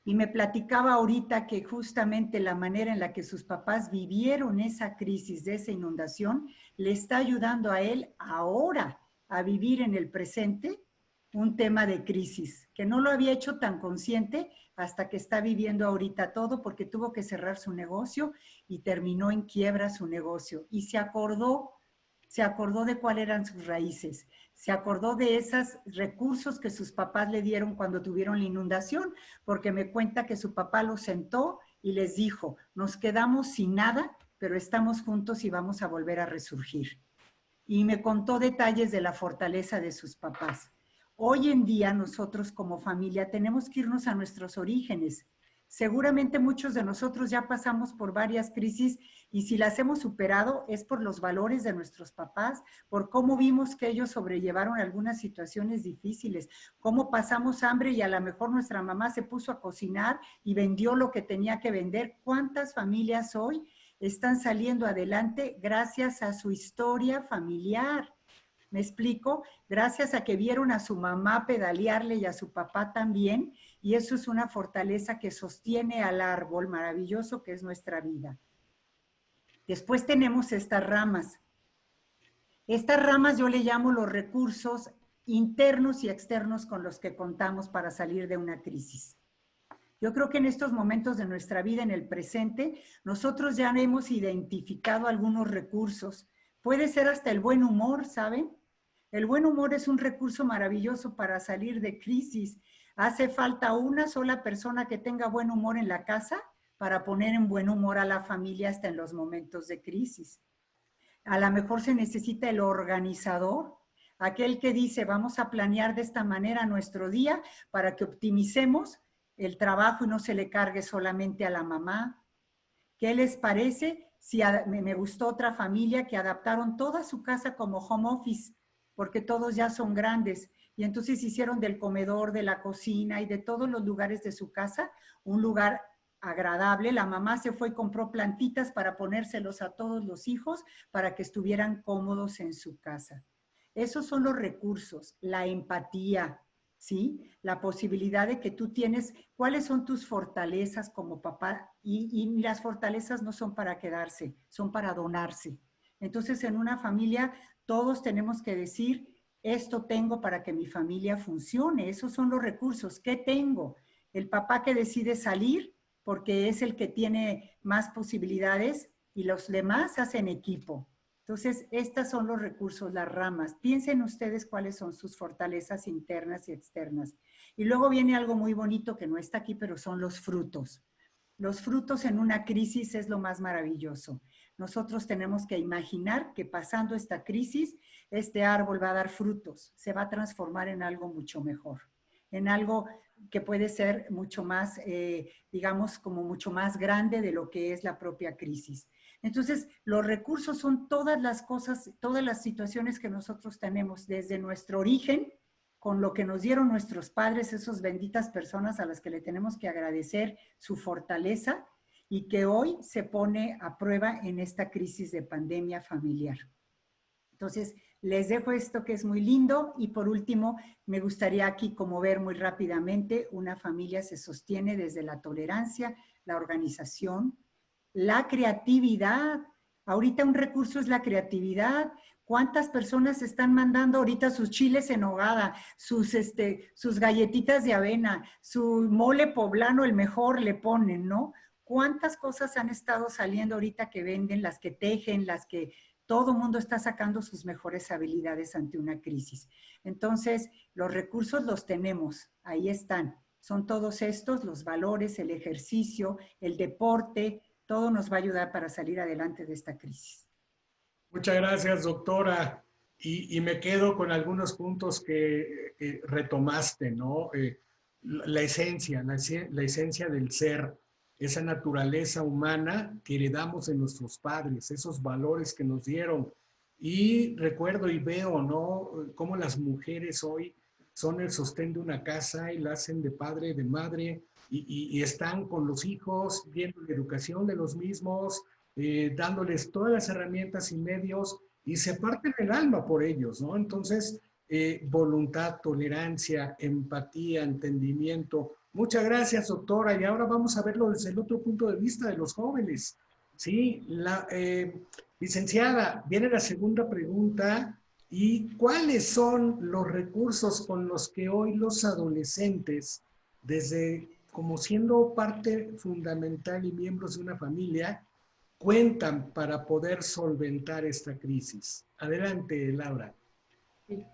Y me platicaba ahorita que justamente la manera en la que sus papás vivieron esa crisis de esa inundación le está ayudando a él ahora a vivir en el presente un tema de crisis, que no lo había hecho tan consciente hasta que está viviendo ahorita todo porque tuvo que cerrar su negocio y terminó en quiebra su negocio. Y se acordó de cuáles eran sus raíces, se acordó de esos recursos que sus papás le dieron cuando tuvieron la inundación, porque me cuenta que su papá los sentó y les dijo, nos quedamos sin nada, pero estamos juntos y vamos a volver a resurgir. Y me contó detalles de la fortaleza de sus papás. Hoy en día nosotros como familia tenemos que irnos a nuestros orígenes. Seguramente muchos de nosotros ya pasamos por varias crisis y si las hemos superado es por los valores de nuestros papás, por cómo vimos que ellos sobrellevaron algunas situaciones difíciles, cómo pasamos hambre y a lo mejor nuestra mamá se puso a cocinar y vendió lo que tenía que vender. ¿Cuántas familias hoy están saliendo adelante gracias a su historia familiar? ¿Me explico? Gracias a que vieron a su mamá pedalearle y a su papá también, y eso es una fortaleza que sostiene al árbol maravilloso que es nuestra vida. Después tenemos estas ramas. Estas ramas yo le llamo los recursos internos y externos con los que contamos para salir de una crisis. Yo creo que en estos momentos de nuestra vida, en el presente, nosotros ya hemos identificado algunos recursos. Puede ser hasta el buen humor, ¿saben? El buen humor es un recurso maravilloso para salir de crisis. Hace falta una sola persona que tenga buen humor en la casa para poner en buen humor a la familia hasta en los momentos de crisis. A lo mejor se necesita el organizador, aquel que dice vamos a planear de esta manera nuestro día para que optimicemos el trabajo y no se le cargue solamente a la mamá. ¿Qué les parece Si me gustó otra familia que adaptaron toda su casa como home office, porque todos ya son grandes. Y entonces hicieron del comedor, de la cocina y de todos los lugares de su casa un lugar agradable. La mamá se fue y compró plantitas para ponérselos a todos los hijos para que estuvieran cómodos en su casa. Esos son los recursos, la empatía, ¿sí? La posibilidad de que tú tienes, cuáles son tus fortalezas como papá, y las fortalezas no son para quedarse, son para donarse. Entonces, en una familia, todos tenemos que decir, esto tengo para que mi familia funcione, esos son los recursos. ¿Qué tengo? El papá que decide salir porque es el que tiene más posibilidades y los demás hacen equipo. Entonces, estos son los recursos, las ramas. Piensen ustedes cuáles son sus fortalezas internas y externas. Y luego viene algo muy bonito que no está aquí, pero son los frutos. Los frutos en una crisis es lo más maravilloso. Nosotros tenemos que imaginar que pasando esta crisis, este árbol va a dar frutos, se va a transformar en algo mucho mejor, en algo que puede ser mucho más, digamos, como mucho más grande de lo que es la propia crisis. Entonces, los recursos son todas las cosas, todas las situaciones que nosotros tenemos desde nuestro origen, con lo que nos dieron nuestros padres, esas benditas personas a las que le tenemos que agradecer su fortaleza y que hoy se pone a prueba en esta crisis de pandemia familiar. Entonces, les dejo esto que es muy lindo y por último, me gustaría aquí como ver muy rápidamente, una familia se sostiene desde la tolerancia, la organización, la creatividad. Ahorita un recurso es la creatividad. ¿Cuántas personas están mandando ahorita sus chiles en nogada, sus galletitas de avena, su mole poblano, el mejor le ponen, ¿no? ¿Cuántas cosas han estado saliendo ahorita que venden, las que tejen, las que todo mundo está sacando sus mejores habilidades ante una crisis? Entonces, los recursos los tenemos, ahí están. Son todos estos, los valores, el ejercicio, el deporte, todo nos va a ayudar para salir adelante de esta crisis. Muchas gracias, doctora. Y me quedo con algunos puntos que retomaste, ¿no? La esencia, la esencia del ser, esa naturaleza humana que heredamos de nuestros padres, esos valores que nos dieron. Y recuerdo y veo, ¿no? Cómo las mujeres hoy son el sostén de una casa y la hacen de padre, de madre, y están con los hijos, viendo la educación de los mismos, dándoles todas las herramientas y medios y se parten el alma por ellos, ¿no? Entonces, voluntad, tolerancia, empatía, entendimiento. Muchas gracias, doctora. Y ahora vamos a verlo desde el otro punto de vista de los jóvenes. Sí, licenciada, viene la segunda pregunta. ¿Y cuáles son los recursos con los que hoy los adolescentes, desde como siendo parte fundamental y miembros de una familia, cuentan para poder solventar esta crisis? Adelante, Laura. Sí.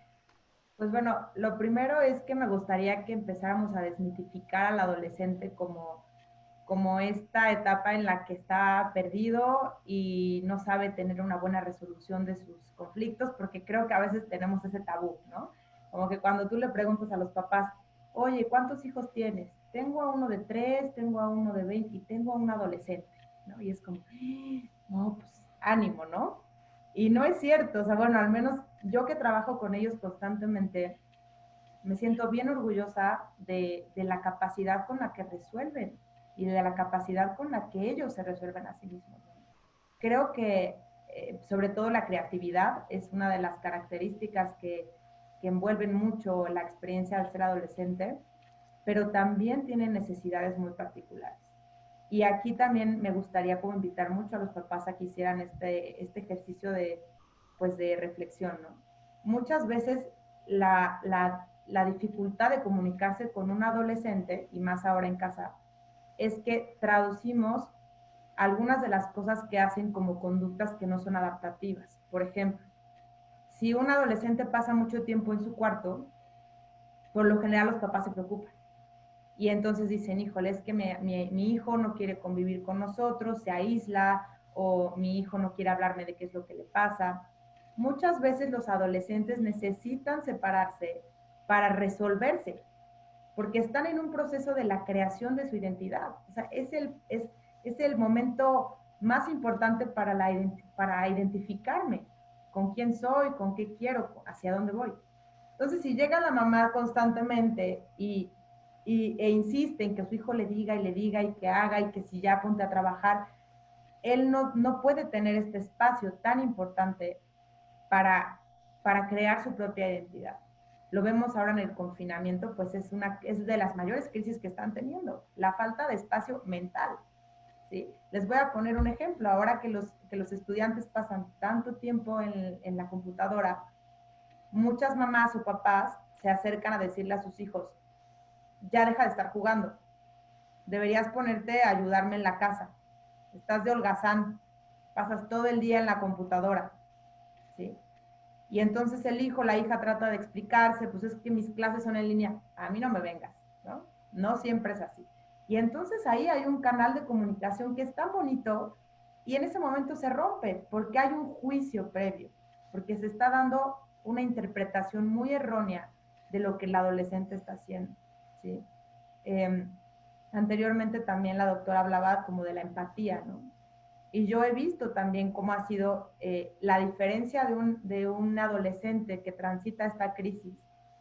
Pues bueno, lo primero es que me gustaría que empezáramos a desmitificar al adolescente como esta etapa en la que está perdido y no sabe tener una buena resolución de sus conflictos, porque creo que a veces tenemos ese tabú, ¿no? Como que cuando tú le preguntas a los papás, oye, ¿cuántos hijos tienes? Tengo a uno de 3, tengo a uno de 20 y tengo a un adolescente, ¿no? Y es como, no, pues ánimo, ¿no? Y no es cierto, o sea, bueno, al menos yo que trabajo con ellos constantemente, me siento bien orgullosa de la capacidad con la que resuelven y de la capacidad con la que ellos se resuelven a sí mismos. Creo que sobre todo la creatividad es una de las características que envuelven mucho la experiencia al ser adolescente, pero también tienen necesidades muy particulares. Y aquí también me gustaría como invitar mucho a los papás a que hicieran este ejercicio pues de reflexión, ¿no? Muchas veces la dificultad de comunicarse con un adolescente, y más ahora en casa, es que traducimos algunas de las cosas que hacen como conductas que no son adaptativas. Por ejemplo, si un adolescente pasa mucho tiempo en su cuarto, por lo general los papás se preocupan. Y entonces dicen, híjole, es que mi hijo no quiere convivir con nosotros, se aísla, o mi hijo no quiere hablarme de qué es lo que le pasa. Muchas veces los adolescentes necesitan separarse para resolverse, porque están en un proceso de la creación de su identidad. O sea, es el momento más importante para identificarme con quién soy, con qué quiero, hacia dónde voy. Entonces, si llega la mamá constantemente e insiste en que su hijo le diga y que haga y que si ya ponte a trabajar, él no puede tener este espacio tan importante para, para crear su propia identidad. Lo vemos ahora en el confinamiento, pues es de las mayores crisis que están teniendo, la falta de espacio mental. ¿Sí? Les voy a poner un ejemplo. Ahora que los estudiantes pasan tanto tiempo en la computadora, muchas mamás o papás se acercan a decirle a sus hijos, ya deja de estar jugando, deberías ponerte a ayudarme en la casa, estás de holgazán, pasas todo el día en la computadora, ¿sí? Y entonces el hijo, la hija trata de explicarse, pues es que mis clases son en línea, a mí no me vengas, ¿no? No siempre es así. Y entonces ahí hay un canal de comunicación que es tan bonito y en ese momento se rompe porque hay un juicio previo, porque se está dando una interpretación muy errónea de lo que el adolescente está haciendo, ¿sí? Eh, Anteriormente también la doctora hablaba como de la empatía, ¿no? Y yo he visto también cómo ha sido la diferencia de un adolescente que transita esta crisis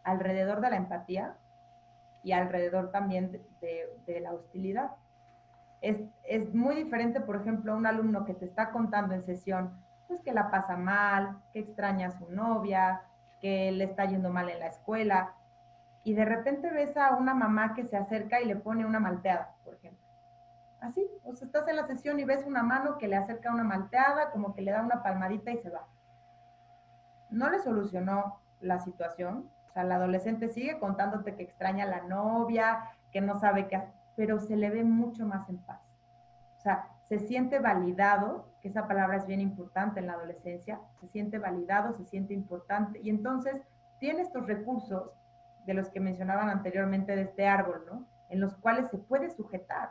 alrededor de la empatía y alrededor también de la hostilidad. Es muy diferente, por ejemplo, un alumno que te está contando en sesión, pues que la pasa mal, que extraña a su novia, que le está yendo mal en la escuela, y de repente ves a una mamá que se acerca y le pone una malteada, por ejemplo. Así, o sea, estás en la sesión y ves una mano que le acerca una malteada, como que le da una palmadita y se va. No le solucionó la situación, o sea, el adolescente sigue contándote que extraña a la novia, que no sabe qué hacer, pero se le ve mucho más en paz. O sea, se siente validado, que esa palabra es bien importante en la adolescencia, se siente validado, se siente importante, y entonces tiene estos recursos de los que mencionaban anteriormente de este árbol, ¿no? En los cuales se puede sujetar.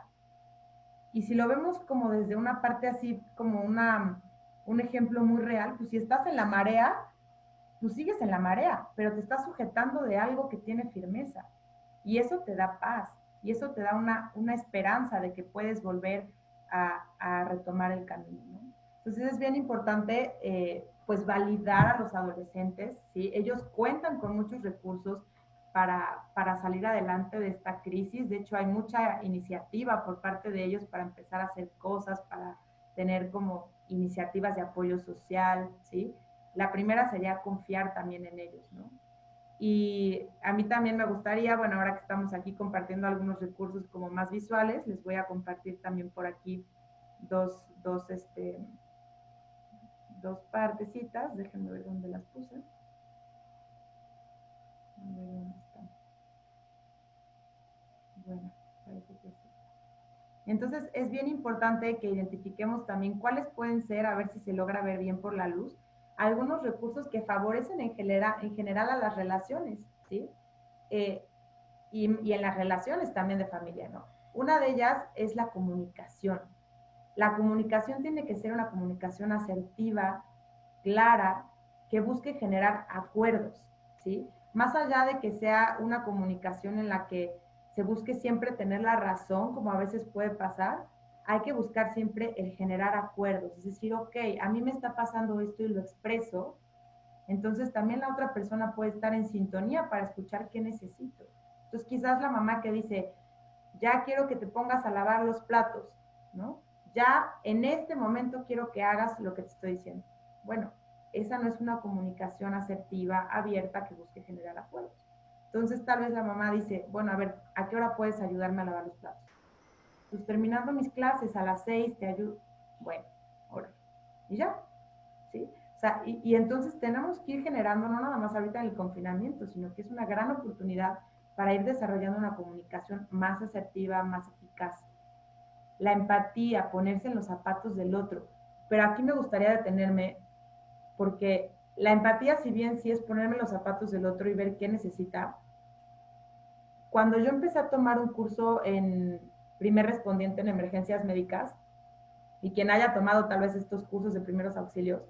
Y si lo vemos como desde una parte así, como un ejemplo muy real, pues si estás en la marea, tú sigues en la marea, pero te estás sujetando de algo que tiene firmeza. Y eso te da paz, y eso te da una esperanza de que puedes volver a retomar el camino, ¿no? Entonces es bien importante, pues, validar a los adolescentes, ¿sí? Ellos cuentan con muchos recursos para salir adelante de esta crisis. De hecho, hay mucha iniciativa por parte de ellos para empezar a hacer cosas, para tener como iniciativas de apoyo social, ¿sí? La primera sería confiar también en ellos, ¿no? Y a mí también me gustaría, bueno, ahora que estamos aquí compartiendo algunos recursos como más visuales, les voy a compartir también por aquí dos partecitas. Déjenme ver dónde las puse. A ver dónde están. Bueno, parece que sí. Entonces, es bien importante que identifiquemos también cuáles pueden ser, a ver si se logra ver bien por la luz, algunos recursos que favorecen en general a las relaciones, ¿sí? Y en las relaciones también de familia, ¿no? Una de ellas es la comunicación. La comunicación tiene que ser una comunicación asertiva, clara, que busque generar acuerdos, ¿sí? Más allá de que sea una comunicación en la que se busque siempre tener la razón, como a veces puede pasar, hay que buscar siempre el generar acuerdos, es decir, ok, a mí me está pasando esto y lo expreso, entonces también la otra persona puede estar en sintonía para escuchar qué necesito. Entonces quizás la mamá que dice, ya quiero que te pongas a lavar los platos, ¿no? Ya en este momento quiero que hagas lo que te estoy diciendo. Bueno, esa no es una comunicación asertiva, abierta, que busque generar acuerdos. Entonces tal vez la mamá dice, bueno, a ver, ¿a qué hora puedes ayudarme a lavar los platos? Pues terminando mis clases a las 6 te ayudo. Bueno, ahora. Y ya, ¿sí? O sea, y entonces tenemos que ir generando, no nada más ahorita en el confinamiento, sino que es una gran oportunidad para ir desarrollando una comunicación más asertiva, más eficaz. La empatía, ponerse en los zapatos del otro. Pero aquí me gustaría detenerme porque la empatía, si bien sí es ponerme en los zapatos del otro y ver qué necesita, cuando yo empecé a tomar un curso en primer respondiente en emergencias médicas, y quien haya tomado tal vez estos cursos de primeros auxilios,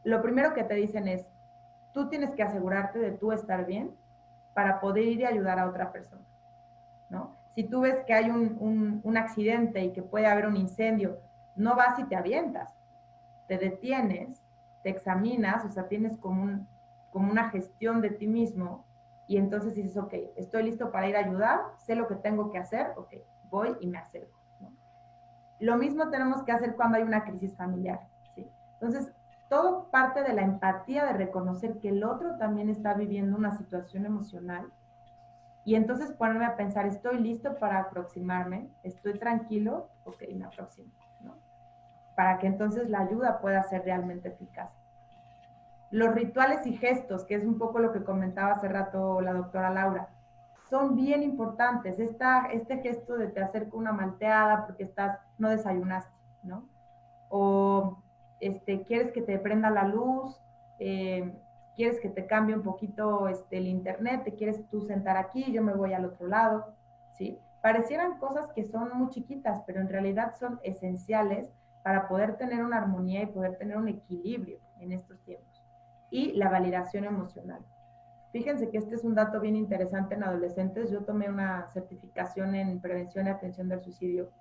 lo primero que te dicen es, tú tienes que asegurarte de tú estar bien para poder ir y ayudar a otra persona, ¿no? Si tú ves que hay un accidente y que puede haber un incendio, no vas y te avientas, te detienes, te examinas, o sea, tienes como una gestión de ti mismo y entonces dices, ok, estoy listo para ir a ayudar, sé lo que tengo que hacer, ok, voy y me acerco, ¿no? Lo mismo tenemos que hacer cuando hay una crisis familiar, ¿sí? Entonces, todo parte de la empatía, de reconocer que el otro también está viviendo una situación emocional y entonces ponerme a pensar, ¿estoy listo para aproximarme? ¿Estoy tranquilo? Ok, me aproximo, ¿no? Para que entonces la ayuda pueda ser realmente eficaz. Los rituales y gestos, que es un poco lo que comentaba hace rato la doctora Laura, son bien importantes. Este gesto de te acerco una malteada porque no desayunaste, ¿no? O quieres que te prenda la luz, quieres que te cambie un poquito el internet, te quieres tú sentar aquí, yo me voy al otro lado, ¿sí? Parecieran cosas que son muy chiquitas, pero en realidad son esenciales para poder tener una armonía y poder tener un equilibrio en estos tiempos. Y la validación emocional. Fíjense que este es un dato bien interesante en adolescentes. Yo tomé una certificación en prevención y atención del suicidio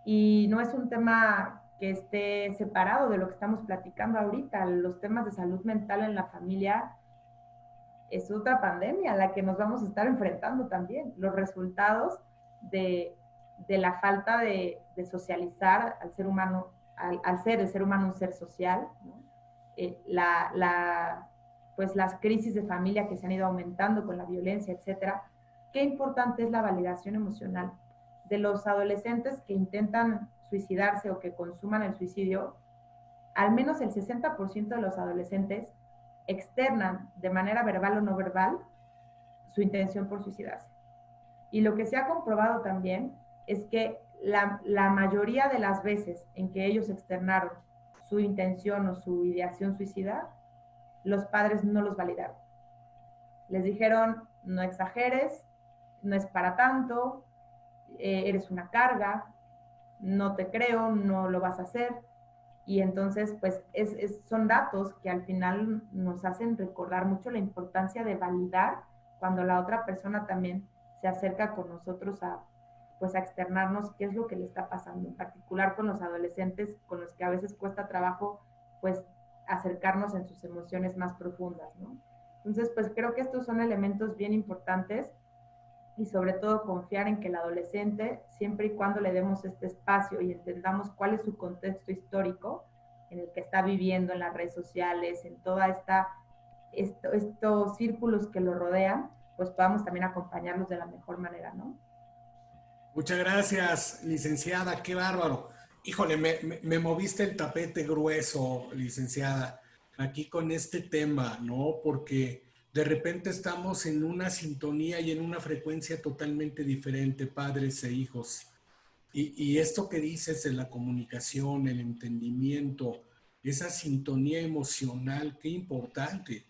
y no es un tema que esté separado de lo que estamos platicando ahorita. Los temas de salud mental en la familia es otra pandemia a la que nos vamos a estar enfrentando también. Los resultados de la falta de socializar al ser humano, al ser el ser humano un ser social, ¿no? Pues las crisis de familia que se han ido aumentando con la violencia, etcétera. Qué importante es la validación emocional de los adolescentes que intentan suicidarse o que consuman el suicidio. Al menos el 60% de los adolescentes externan de manera verbal o no verbal su intención por suicidarse. Y lo que se ha comprobado también es que la mayoría de las veces en que ellos externaron su intención o su ideación suicida, los padres no los validaron. Les dijeron, no exageres, no es para tanto, eres una carga, no te creo, no lo vas a hacer. Y entonces, pues, son datos que al final nos hacen recordar mucho la importancia de validar cuando la otra persona también se acerca con nosotros a externarnos qué es lo que le está pasando, en particular con los adolescentes con los que a veces cuesta trabajo, pues, acercarnos en sus emociones más profundas, ¿no? Entonces, pues, creo que estos son elementos bien importantes y sobre todo confiar en que el adolescente, siempre y cuando le demos este espacio y entendamos cuál es su contexto histórico en el que está viviendo, en las redes sociales, en toda estos círculos que lo rodean, pues podamos también acompañarlos de la mejor manera, ¿no? Muchas gracias, licenciada, qué bárbaro. Híjole, me moviste el tapete grueso, licenciada, aquí con este tema, ¿no? Porque de repente estamos en una sintonía y en una frecuencia totalmente diferente, padres e hijos. Y esto que dices de la comunicación, el entendimiento, esa sintonía emocional, qué importante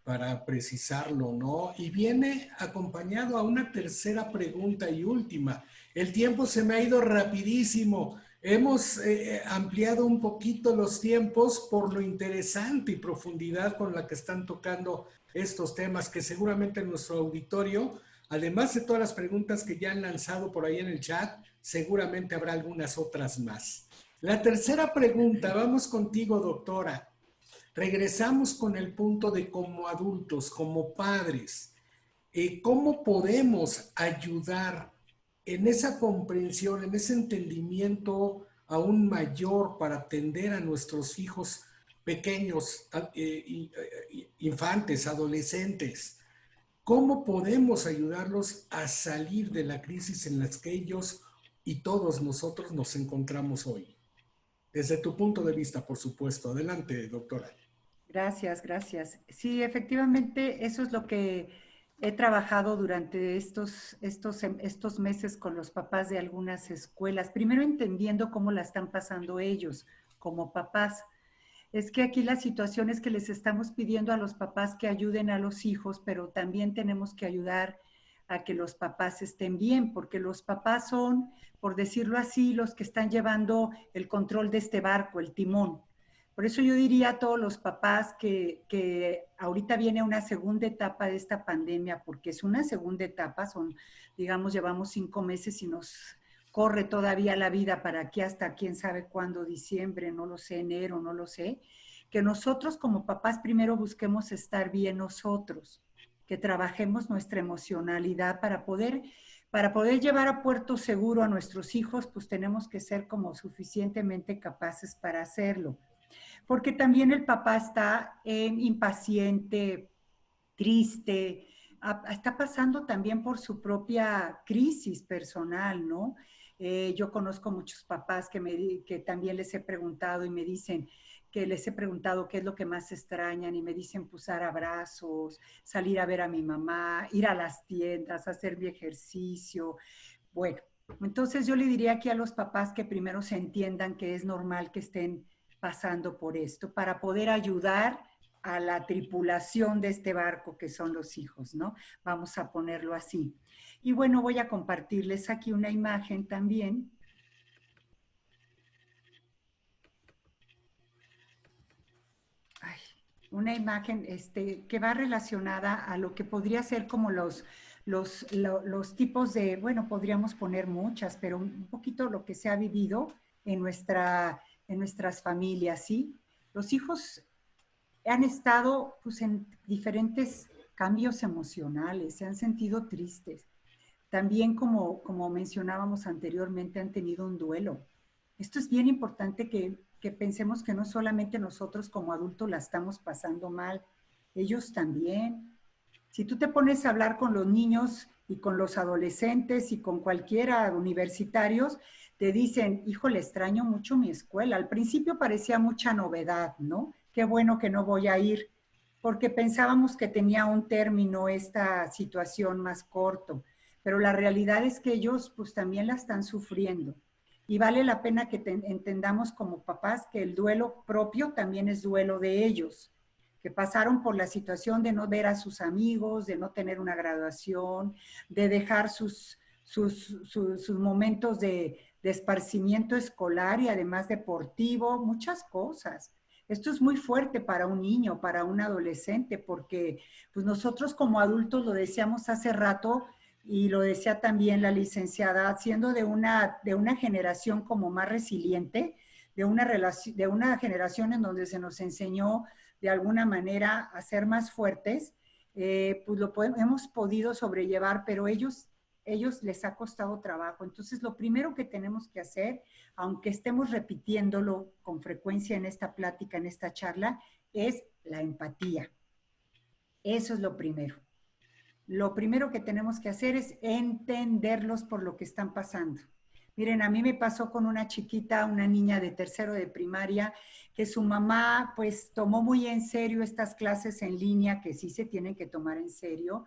para precisarlo, ¿no? Y viene acompañado a una tercera pregunta y última. El tiempo se me ha ido rapidísimo. Hemos ampliado un poquito los tiempos por lo interesante y profundidad con la que están tocando estos temas, que seguramente en nuestro auditorio, además de todas las preguntas que ya han lanzado por ahí en el chat, seguramente habrá algunas otras más. La tercera pregunta, vamos contigo, doctora. Regresamos con el punto de como adultos, como padres, ¿cómo podemos ayudar en esa comprensión, en ese entendimiento aún mayor para atender a nuestros hijos pequeños, infantes, adolescentes? ¿Cómo podemos ayudarlos a salir de la crisis en la que ellos y todos nosotros nos encontramos hoy? Desde tu punto de vista, por supuesto. Adelante, doctora. Gracias, gracias. Sí, efectivamente, eso es lo que he trabajado durante estos meses con los papás de algunas escuelas. Primero entendiendo cómo la están pasando ellos como papás. Es que aquí la situación es que les estamos pidiendo a los papás que ayuden a los hijos, pero también tenemos que ayudar a que los papás estén bien, porque los papás son, por decirlo así, los que están llevando el control de este barco, el timón. Por eso yo diría a todos los papás que ahorita viene una segunda etapa de esta pandemia, porque es una segunda etapa, digamos, llevamos 5 meses y nos corre todavía la vida para aquí hasta quién sabe cuándo, diciembre, no lo sé, enero, no lo sé, que nosotros como papás primero busquemos estar bien nosotros, que trabajemos nuestra emocionalidad para poder llevar a puerto seguro a nuestros hijos, pues tenemos que ser como suficientemente capaces para hacerlo. Porque también el papá está impaciente, triste, está pasando también por su propia crisis personal, ¿no? Yo conozco muchos papás que también les he preguntado y me dicen que les he preguntado qué es lo que más extrañan y me dicen pues dar abrazos, salir a ver a mi mamá, ir a las tiendas, hacer mi ejercicio. Bueno, entonces yo le diría aquí a los papás que primero se entiendan que es normal que estén pasando por esto para poder ayudar a la tripulación de este barco que son los hijos, ¿no? Vamos a ponerlo así. Y bueno, voy a compartirles aquí una imagen también. Ay, una imagen que va relacionada a lo que podría ser como los tipos de, bueno, podríamos poner muchas, pero un poquito lo que se ha vivido en nuestras familias, ¿sí? Los hijos han estado pues, en diferentes cambios emocionales, se han sentido tristes. También, como mencionábamos anteriormente, han tenido un duelo. Esto es bien importante que pensemos que no solamente nosotros como adultos la estamos pasando mal, ellos también. Si tú te pones a hablar con los niños y con los adolescentes y con cualquiera universitarios, te dicen, híjole, extraño mucho mi escuela. Al principio parecía mucha novedad, ¿no? Qué bueno que no voy a ir, porque pensábamos que tenía un término esta situación más corto, pero la realidad es que ellos pues también la están sufriendo. Y vale la pena que entendamos como papás que el duelo propio también es duelo de ellos, que pasaron por la situación de no ver a sus amigos, de no tener una graduación, de dejar sus momentos de esparcimiento escolar y además deportivo, muchas cosas. Esto es muy fuerte para un niño, para un adolescente, porque pues nosotros como adultos, lo decíamos hace rato, y lo decía también la licenciada, siendo de una generación como más resiliente, de una generación en donde se nos enseñó de alguna manera a ser más fuertes, pues hemos podido sobrellevar, pero ellos les ha costado trabajo. Entonces, lo primero que tenemos que hacer, aunque estemos repitiéndolo con frecuencia en esta plática, en esta charla, es la empatía. Eso es lo primero. Lo primero que tenemos que hacer es entenderlos por lo que están pasando. Miren, a mí me pasó con una chiquita, una niña de tercero de primaria, que su mamá pues tomó muy en serio estas clases en línea, que sí se tienen que tomar en serio,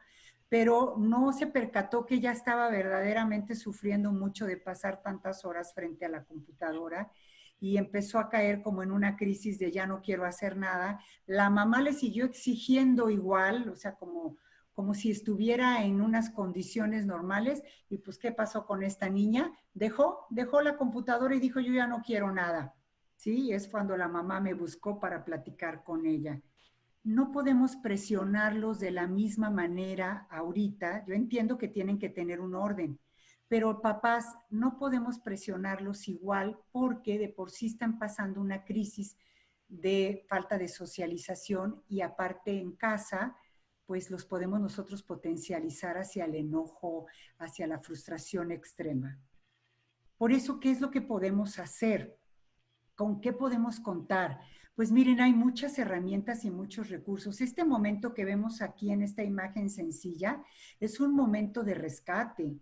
pero no se percató que ella estaba verdaderamente sufriendo mucho de pasar tantas horas frente a la computadora y empezó a caer como en una crisis de ya no quiero hacer nada. La mamá le siguió exigiendo igual, o sea, como si estuviera en unas condiciones normales. Y pues, ¿qué pasó con esta niña? Dejó la computadora y dijo, yo ya no quiero nada. Sí, es cuando la mamá me buscó para platicar con ella. No podemos presionarlos de la misma manera ahorita. Yo entiendo que tienen que tener un orden, pero papás, no podemos presionarlos igual porque de por sí están pasando una crisis de falta de socialización y aparte en casa, pues los podemos nosotros potencializar hacia el enojo, hacia la frustración extrema. Por eso, ¿qué es lo que podemos hacer? ¿Con qué podemos contar? Pues miren, hay muchas herramientas y muchos recursos. Este momento que vemos aquí en esta imagen sencilla es un momento de rescate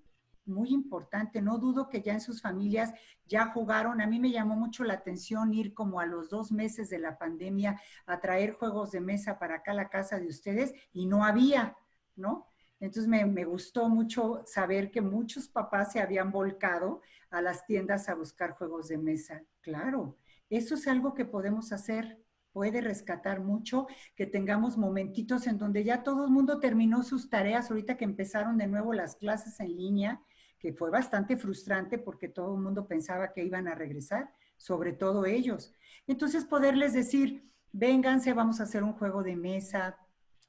muy importante. No dudo que ya en sus familias ya jugaron. A mí me llamó mucho la atención ir como a los 2 meses de la pandemia a traer juegos de mesa para acá a la casa de ustedes y no había, ¿no? Entonces me gustó mucho saber que muchos papás se habían volcado a las tiendas a buscar juegos de mesa. Claro, eso es algo que podemos hacer. Puede rescatar mucho que tengamos momentitos en donde ya todo el mundo terminó sus tareas, ahorita que empezaron de nuevo las clases en línea, que fue bastante frustrante porque todo el mundo pensaba que iban a regresar, sobre todo ellos. Entonces poderles decir, vénganse, vamos a hacer un juego de mesa,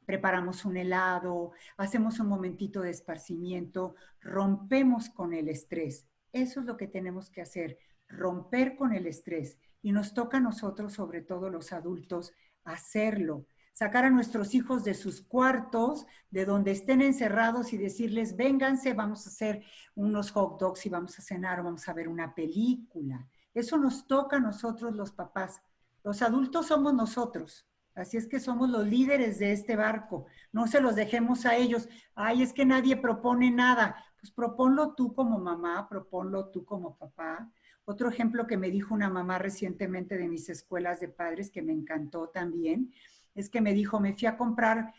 preparamos un helado, hacemos un momentito de esparcimiento, rompemos con el estrés. Eso es lo que tenemos que hacer, romper con el estrés. Y nos toca a nosotros, sobre todo los adultos, hacerlo. Sacar a nuestros hijos de sus cuartos, de donde estén encerrados y decirles, vénganse, vamos a hacer unos hot dogs y vamos a cenar o vamos a ver una película. Eso nos toca a nosotros los papás. Los adultos somos nosotros. Así es que somos los líderes de este barco. No se los dejemos a ellos. Ay, es que nadie propone nada. Pues proponlo tú como mamá, proponlo tú como papá. Otro ejemplo que me dijo una mamá recientemente de mis escuelas de padres, que me encantó también, es que me dijo, me fui a comprar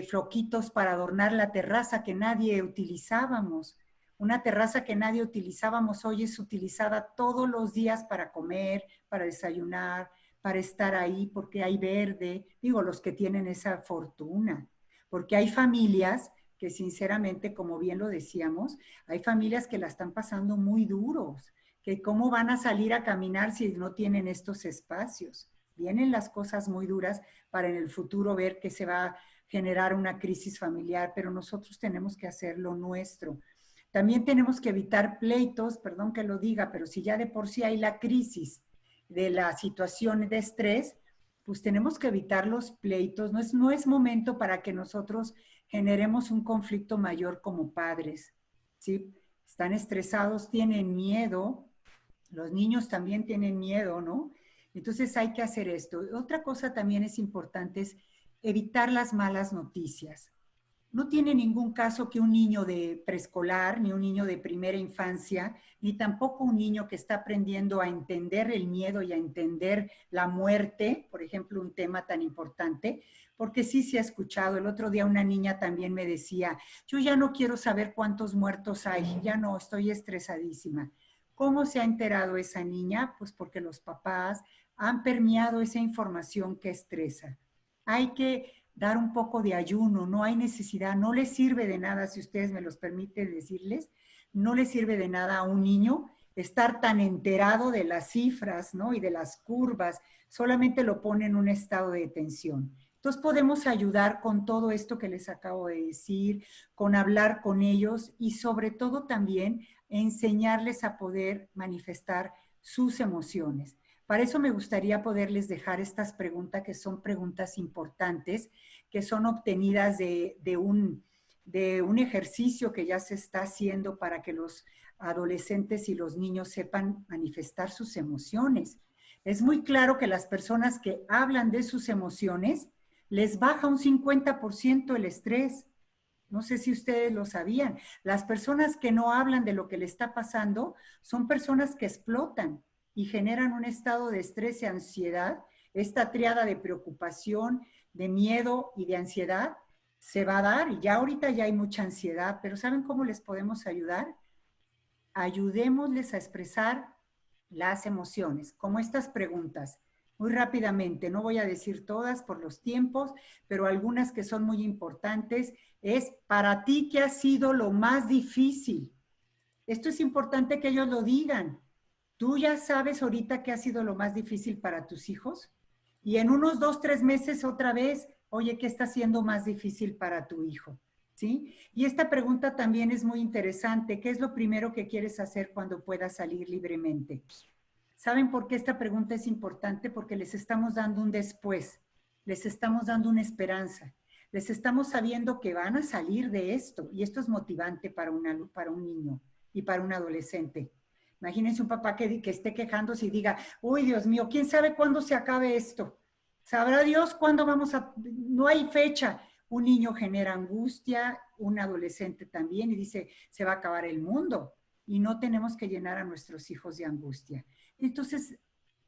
floquitos para adornar la terraza que nadie utilizábamos. Una terraza que nadie utilizábamos hoy es utilizada todos los días para comer, para desayunar, para estar ahí, porque hay verde, digo, los que tienen esa fortuna, porque hay familias que sinceramente, como bien lo decíamos, hay familias que la están pasando muy duros, que cómo van a salir a caminar si no tienen estos espacios. Vienen las cosas muy duras para en el futuro ver que se va a generar una crisis familiar, pero nosotros tenemos que hacer lo nuestro. También tenemos que evitar pleitos, perdón que lo diga, pero si ya de por sí hay la crisis de la situación de estrés, pues tenemos que evitar los pleitos. No es momento para que nosotros generemos un conflicto mayor como padres, ¿sí? Están estresados, tienen miedo, los niños también tienen miedo, ¿no? Entonces hay que hacer esto. Otra cosa también es importante, es evitar las malas noticias. No tiene ningún caso que un niño de preescolar, ni un niño de primera infancia, ni tampoco un niño que está aprendiendo a entender el miedo y a entender la muerte, por ejemplo, un tema tan importante, porque sí se ha escuchado. El otro día una niña también me decía, yo ya no quiero saber cuántos muertos hay, ya no, estoy estresadísima. ¿Cómo se ha enterado esa niña? Pues porque los papás han permeado esa información que estresa. Hay que dar un poco de ayuno, no hay necesidad, no les sirve de nada, si ustedes me los permiten decirles, no les sirve de nada a un niño estar tan enterado de las cifras, ¿no? Y de las curvas, solamente lo pone en un estado de tensión. Entonces podemos ayudar con todo esto que les acabo de decir, con hablar con ellos y sobre todo también enseñarles a poder manifestar sus emociones. Para eso me gustaría poderles dejar estas preguntas, que son preguntas importantes, que son obtenidas de un ejercicio que ya se está haciendo para que los adolescentes y los niños sepan manifestar sus emociones. Es muy claro que las personas que hablan de sus emociones les baja un 50% el estrés. No sé si ustedes lo sabían. Las personas que no hablan de lo que le está pasando son personas que explotan y generan un estado de estrés y ansiedad. Esta tríada de preocupación, de miedo y de ansiedad se va a dar, y ya ahorita ya hay mucha ansiedad, pero ¿saben cómo les podemos ayudar? Ayudémosles a expresar las emociones, como estas preguntas. Muy rápidamente, no voy a decir todas por los tiempos, pero algunas que son muy importantes es, ¿para ti qué ha sido lo más difícil? Esto es importante que ellos lo digan. ¿Tú ya sabes ahorita qué ha sido lo más difícil para tus hijos? Y en unos 2, 3 meses otra vez, oye, ¿qué está siendo más difícil para tu hijo? ¿Sí? Y esta pregunta también es muy interesante. ¿Qué es lo primero que quieres hacer cuando puedas salir libremente? ¿Saben por qué esta pregunta es importante? Porque les estamos dando un después, les estamos dando una esperanza, les estamos sabiendo que van a salir de esto, y esto es motivante para un niño y para un adolescente. Imagínense un papá que esté quejándose y diga, uy, Dios mío, ¿quién sabe cuándo se acabe esto? ¿Sabrá Dios cuándo vamos a...? No hay fecha. Un niño genera angustia, un adolescente también, y dice, se va a acabar el mundo. Y no tenemos que llenar a nuestros hijos de angustia. Entonces,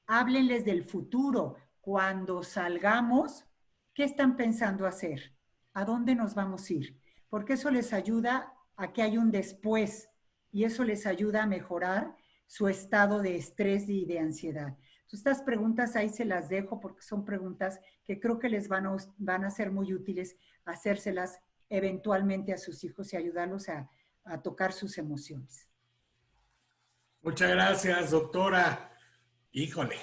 háblenles del futuro. Cuando salgamos, ¿qué están pensando hacer? ¿A dónde nos vamos a ir? Porque eso les ayuda a que haya un después, y eso les ayuda a mejorar su estado de estrés y de ansiedad. Entonces, estas preguntas ahí se las dejo porque son preguntas que creo que les van a ser muy útiles hacérselas eventualmente a sus hijos y ayudarlos a tocar sus emociones. Muchas gracias, doctora. Híjole,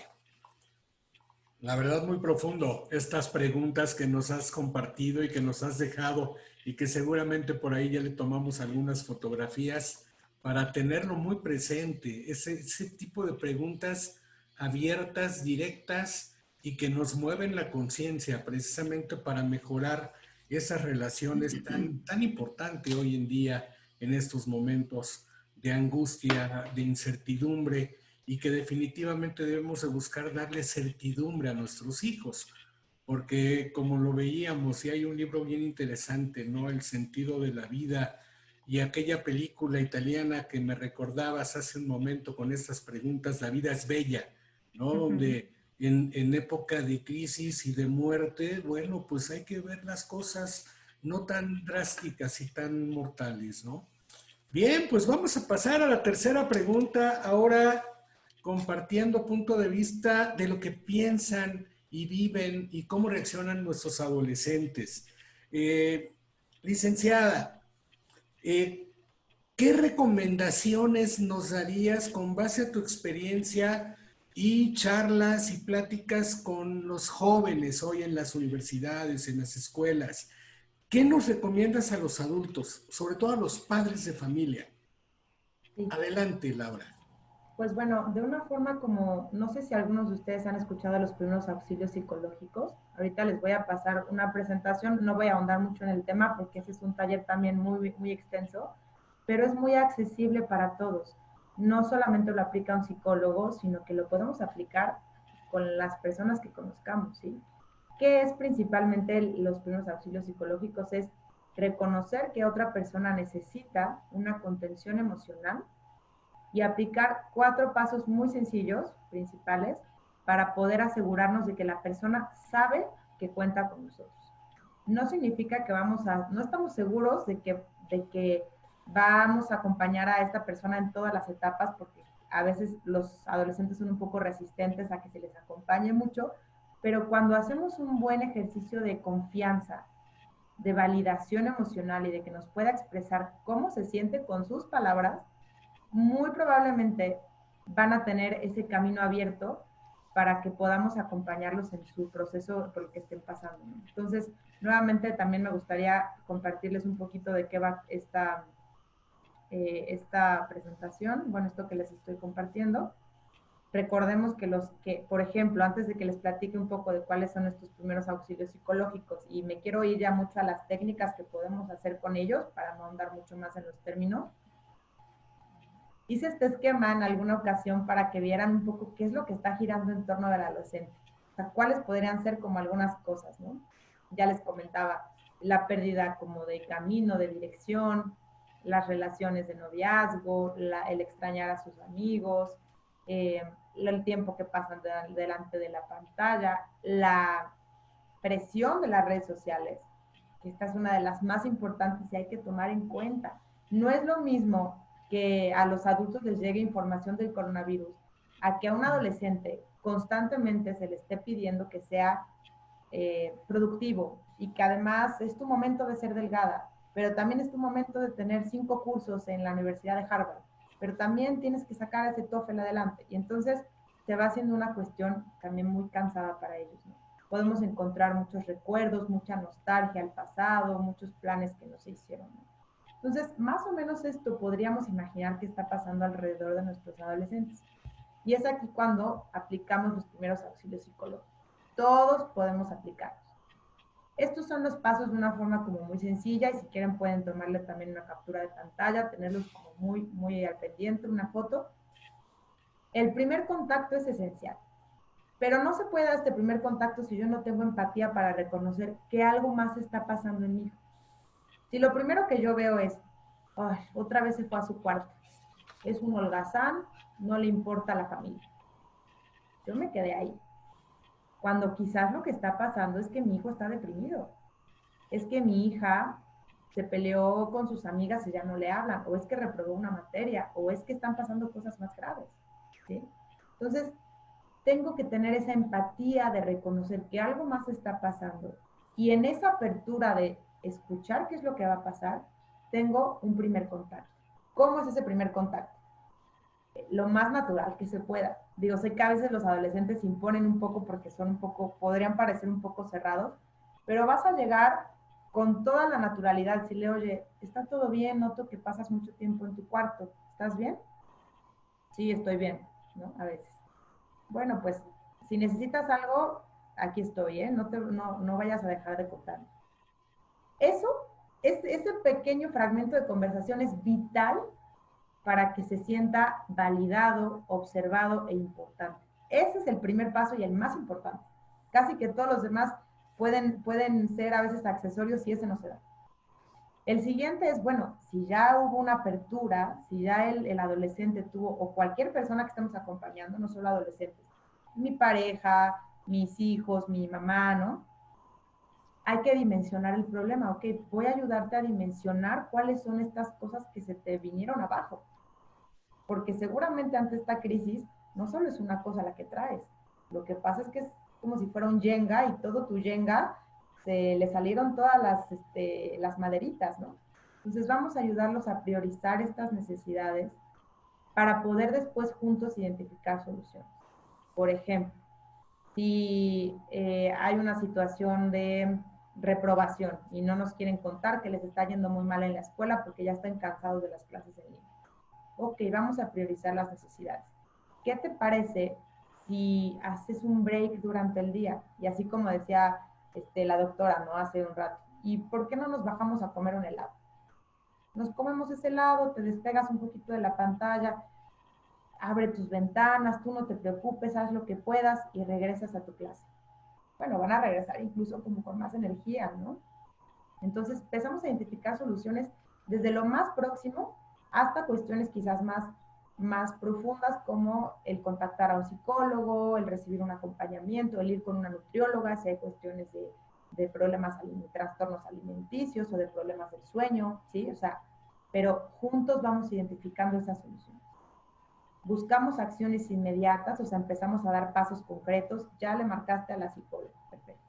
la verdad muy profundo estas preguntas que nos has compartido y que nos has dejado y que seguramente por ahí ya le tomamos algunas fotografías. para tenerlo muy presente, ese tipo de preguntas abiertas, directas y que nos mueven la conciencia precisamente para mejorar esas relaciones tan importantes hoy en día en estos momentos de angustia, de incertidumbre y que definitivamente debemos de buscar darle certidumbre a nuestros hijos, porque como lo veíamos, y hay un libro bien interesante, ¿no? El sentido de la vida, y aquella película italiana que me recordabas hace un momento con estas preguntas, La vida es bella, ¿no? Donde en época de crisis y de muerte, bueno, pues hay que ver las cosas no tan drásticas y tan mortales, ¿no? Bien, pues vamos a pasar a la tercera pregunta, ahora compartiendo punto de vista de lo que piensan y viven y cómo reaccionan nuestros adolescentes. Licenciada, eh, ¿qué recomendaciones nos darías con base a tu experiencia y charlas y pláticas con los jóvenes hoy en las universidades, en las escuelas? ¿Qué nos recomiendas a los adultos, sobre todo a los padres de familia? Sí. Adelante, Laura. Pues bueno, de una forma como, no sé si algunos de ustedes han escuchado los primeros auxilios psicológicos. Ahorita les voy a pasar una presentación, no voy a ahondar mucho en el tema porque ese es un taller también muy extenso, pero es muy accesible para todos. No solamente lo aplica un psicólogo, sino que lo podemos aplicar con las personas que conozcamos, ¿sí? ¿Qué es principalmente los primeros auxilios psicológicos? Es reconocer que otra persona necesita una contención emocional y aplicar 4 pasos muy sencillos, principales, para poder asegurarnos de que la persona sabe que cuenta con nosotros. No significa que no estamos seguros de que vamos a acompañar a esta persona en todas las etapas, porque a veces los adolescentes son un poco resistentes a que se les acompañe mucho, pero cuando hacemos un buen ejercicio de confianza, de validación emocional y de que nos pueda expresar cómo se siente con sus palabras, muy probablemente van a tener ese camino abierto para que podamos acompañarlos en su proceso por el que estén pasando, ¿no? Entonces, nuevamente también me gustaría compartirles un poquito de qué va esta presentación, bueno, esto que les estoy compartiendo. Recordemos que, por ejemplo, antes de que les platique un poco de cuáles son estos primeros auxilios psicológicos, y me quiero ir ya mucho a las técnicas que podemos hacer con ellos, para no andar mucho más en los términos, hice este esquema en alguna ocasión para que vieran un poco qué es lo que está girando en torno del adolescente. O sea, cuáles podrían ser como algunas cosas, ¿no? Ya les comentaba, la pérdida como de camino, de dirección, las relaciones de noviazgo, el extrañar a sus amigos, el tiempo que pasan delante de la pantalla, la presión de las redes sociales, que esta es una de las más importantes y hay que tomar en cuenta. No es lo mismo que a los adultos les llegue información del coronavirus, a que a un adolescente constantemente se le esté pidiendo que sea productivo y que además es tu momento de ser delgada, pero también es tu momento de tener 5 cursos en la Universidad de Harvard, pero también tienes que sacar ese TOEFL adelante. Y entonces se va haciendo una cuestión también muy cansada para ellos, ¿no? Podemos encontrar muchos recuerdos, mucha nostalgia al pasado, muchos planes que no se hicieron, ¿no? Entonces, más o menos esto podríamos imaginar que está pasando alrededor de nuestros adolescentes. Y es aquí cuando aplicamos los primeros auxilios psicológicos. Todos podemos aplicarlos. Estos son los pasos de una forma como muy sencilla y si quieren pueden tomarle también una captura de pantalla, tenerlos como muy al pendiente, una foto. El primer contacto es esencial, pero no se puede dar este primer contacto si yo no tengo empatía para reconocer que algo más está pasando en mi hijo. Si lo primero que yo veo es, ay, otra vez se fue a su cuarto, es un holgazán, no le importa la familia, yo me quedé ahí. Cuando quizás lo que está pasando es que mi hijo está deprimido, es que mi hija se peleó con sus amigas y ya no le hablan, o es que reprobó una materia, o es que están pasando cosas más graves, ¿sí? Entonces, tengo que tener esa empatía de reconocer que algo más está pasando y en esa apertura de escuchar qué es lo que va a pasar, tengo un primer contacto. ¿Cómo es ese primer contacto? Lo más natural que se pueda. Digo, sé que a veces los adolescentes se imponen un poco porque son un poco, podrían parecer un poco cerrados, pero vas a llegar con toda la naturalidad, decirle, oye, está todo bien, noto que pasas mucho tiempo en tu cuarto, ¿Estás bien? Sí, estoy bien, ¿no? A veces. Bueno, pues si necesitas algo, aquí estoy, ¿eh? No vayas a dejar de contarme. Eso, ese pequeño fragmento de conversación es vital para que se sienta validado, observado e importante. Ese es el primer paso y el más importante. Casi que todos los demás pueden ser a veces accesorios si ese no se da. El siguiente es, bueno, si ya hubo una apertura, si ya el adolescente tuvo, o cualquier persona que estemos acompañando, no solo adolescentes, mi pareja, mis hijos, mi mamá, ¿no? Hay que dimensionar el problema, ok, voy a ayudarte a dimensionar cuáles son estas cosas que se te vinieron abajo. Porque seguramente ante esta crisis, no solo es una cosa la que traes, lo que pasa es que es como si fuera un Jenga y todo tu Jenga se le salieron todas las maderitas, ¿no? Entonces vamos a ayudarlos a priorizar estas necesidades para poder después juntos identificar soluciones. Por ejemplo, si hay una situación de reprobación y no nos quieren contar que les está yendo muy mal en la escuela porque ya están cansados de las clases en línea. Ok, vamos a priorizar las necesidades. ¿Qué te parece si haces un break durante el día? Y así como decía la doctora, ¿no? Hace un rato. ¿Y por qué no nos bajamos a comer un helado? Nos comemos ese helado, te despegas un poquito de la pantalla, abre tus ventanas, tú no te preocupes, haz lo que puedas y regresas a tu clase. Bueno, van a regresar incluso como con más energía, ¿no? Entonces empezamos a identificar soluciones desde lo más próximo hasta cuestiones quizás más profundas como el contactar a un psicólogo, el recibir un acompañamiento, el ir con una nutrióloga si hay cuestiones de problemas, trastornos alimenticios o de problemas del sueño, ¿sí? O sea, pero juntos vamos identificando esas soluciones. Buscamos acciones inmediatas, o sea, empezamos a dar pasos concretos, ya le marcaste a la psicóloga, perfecto.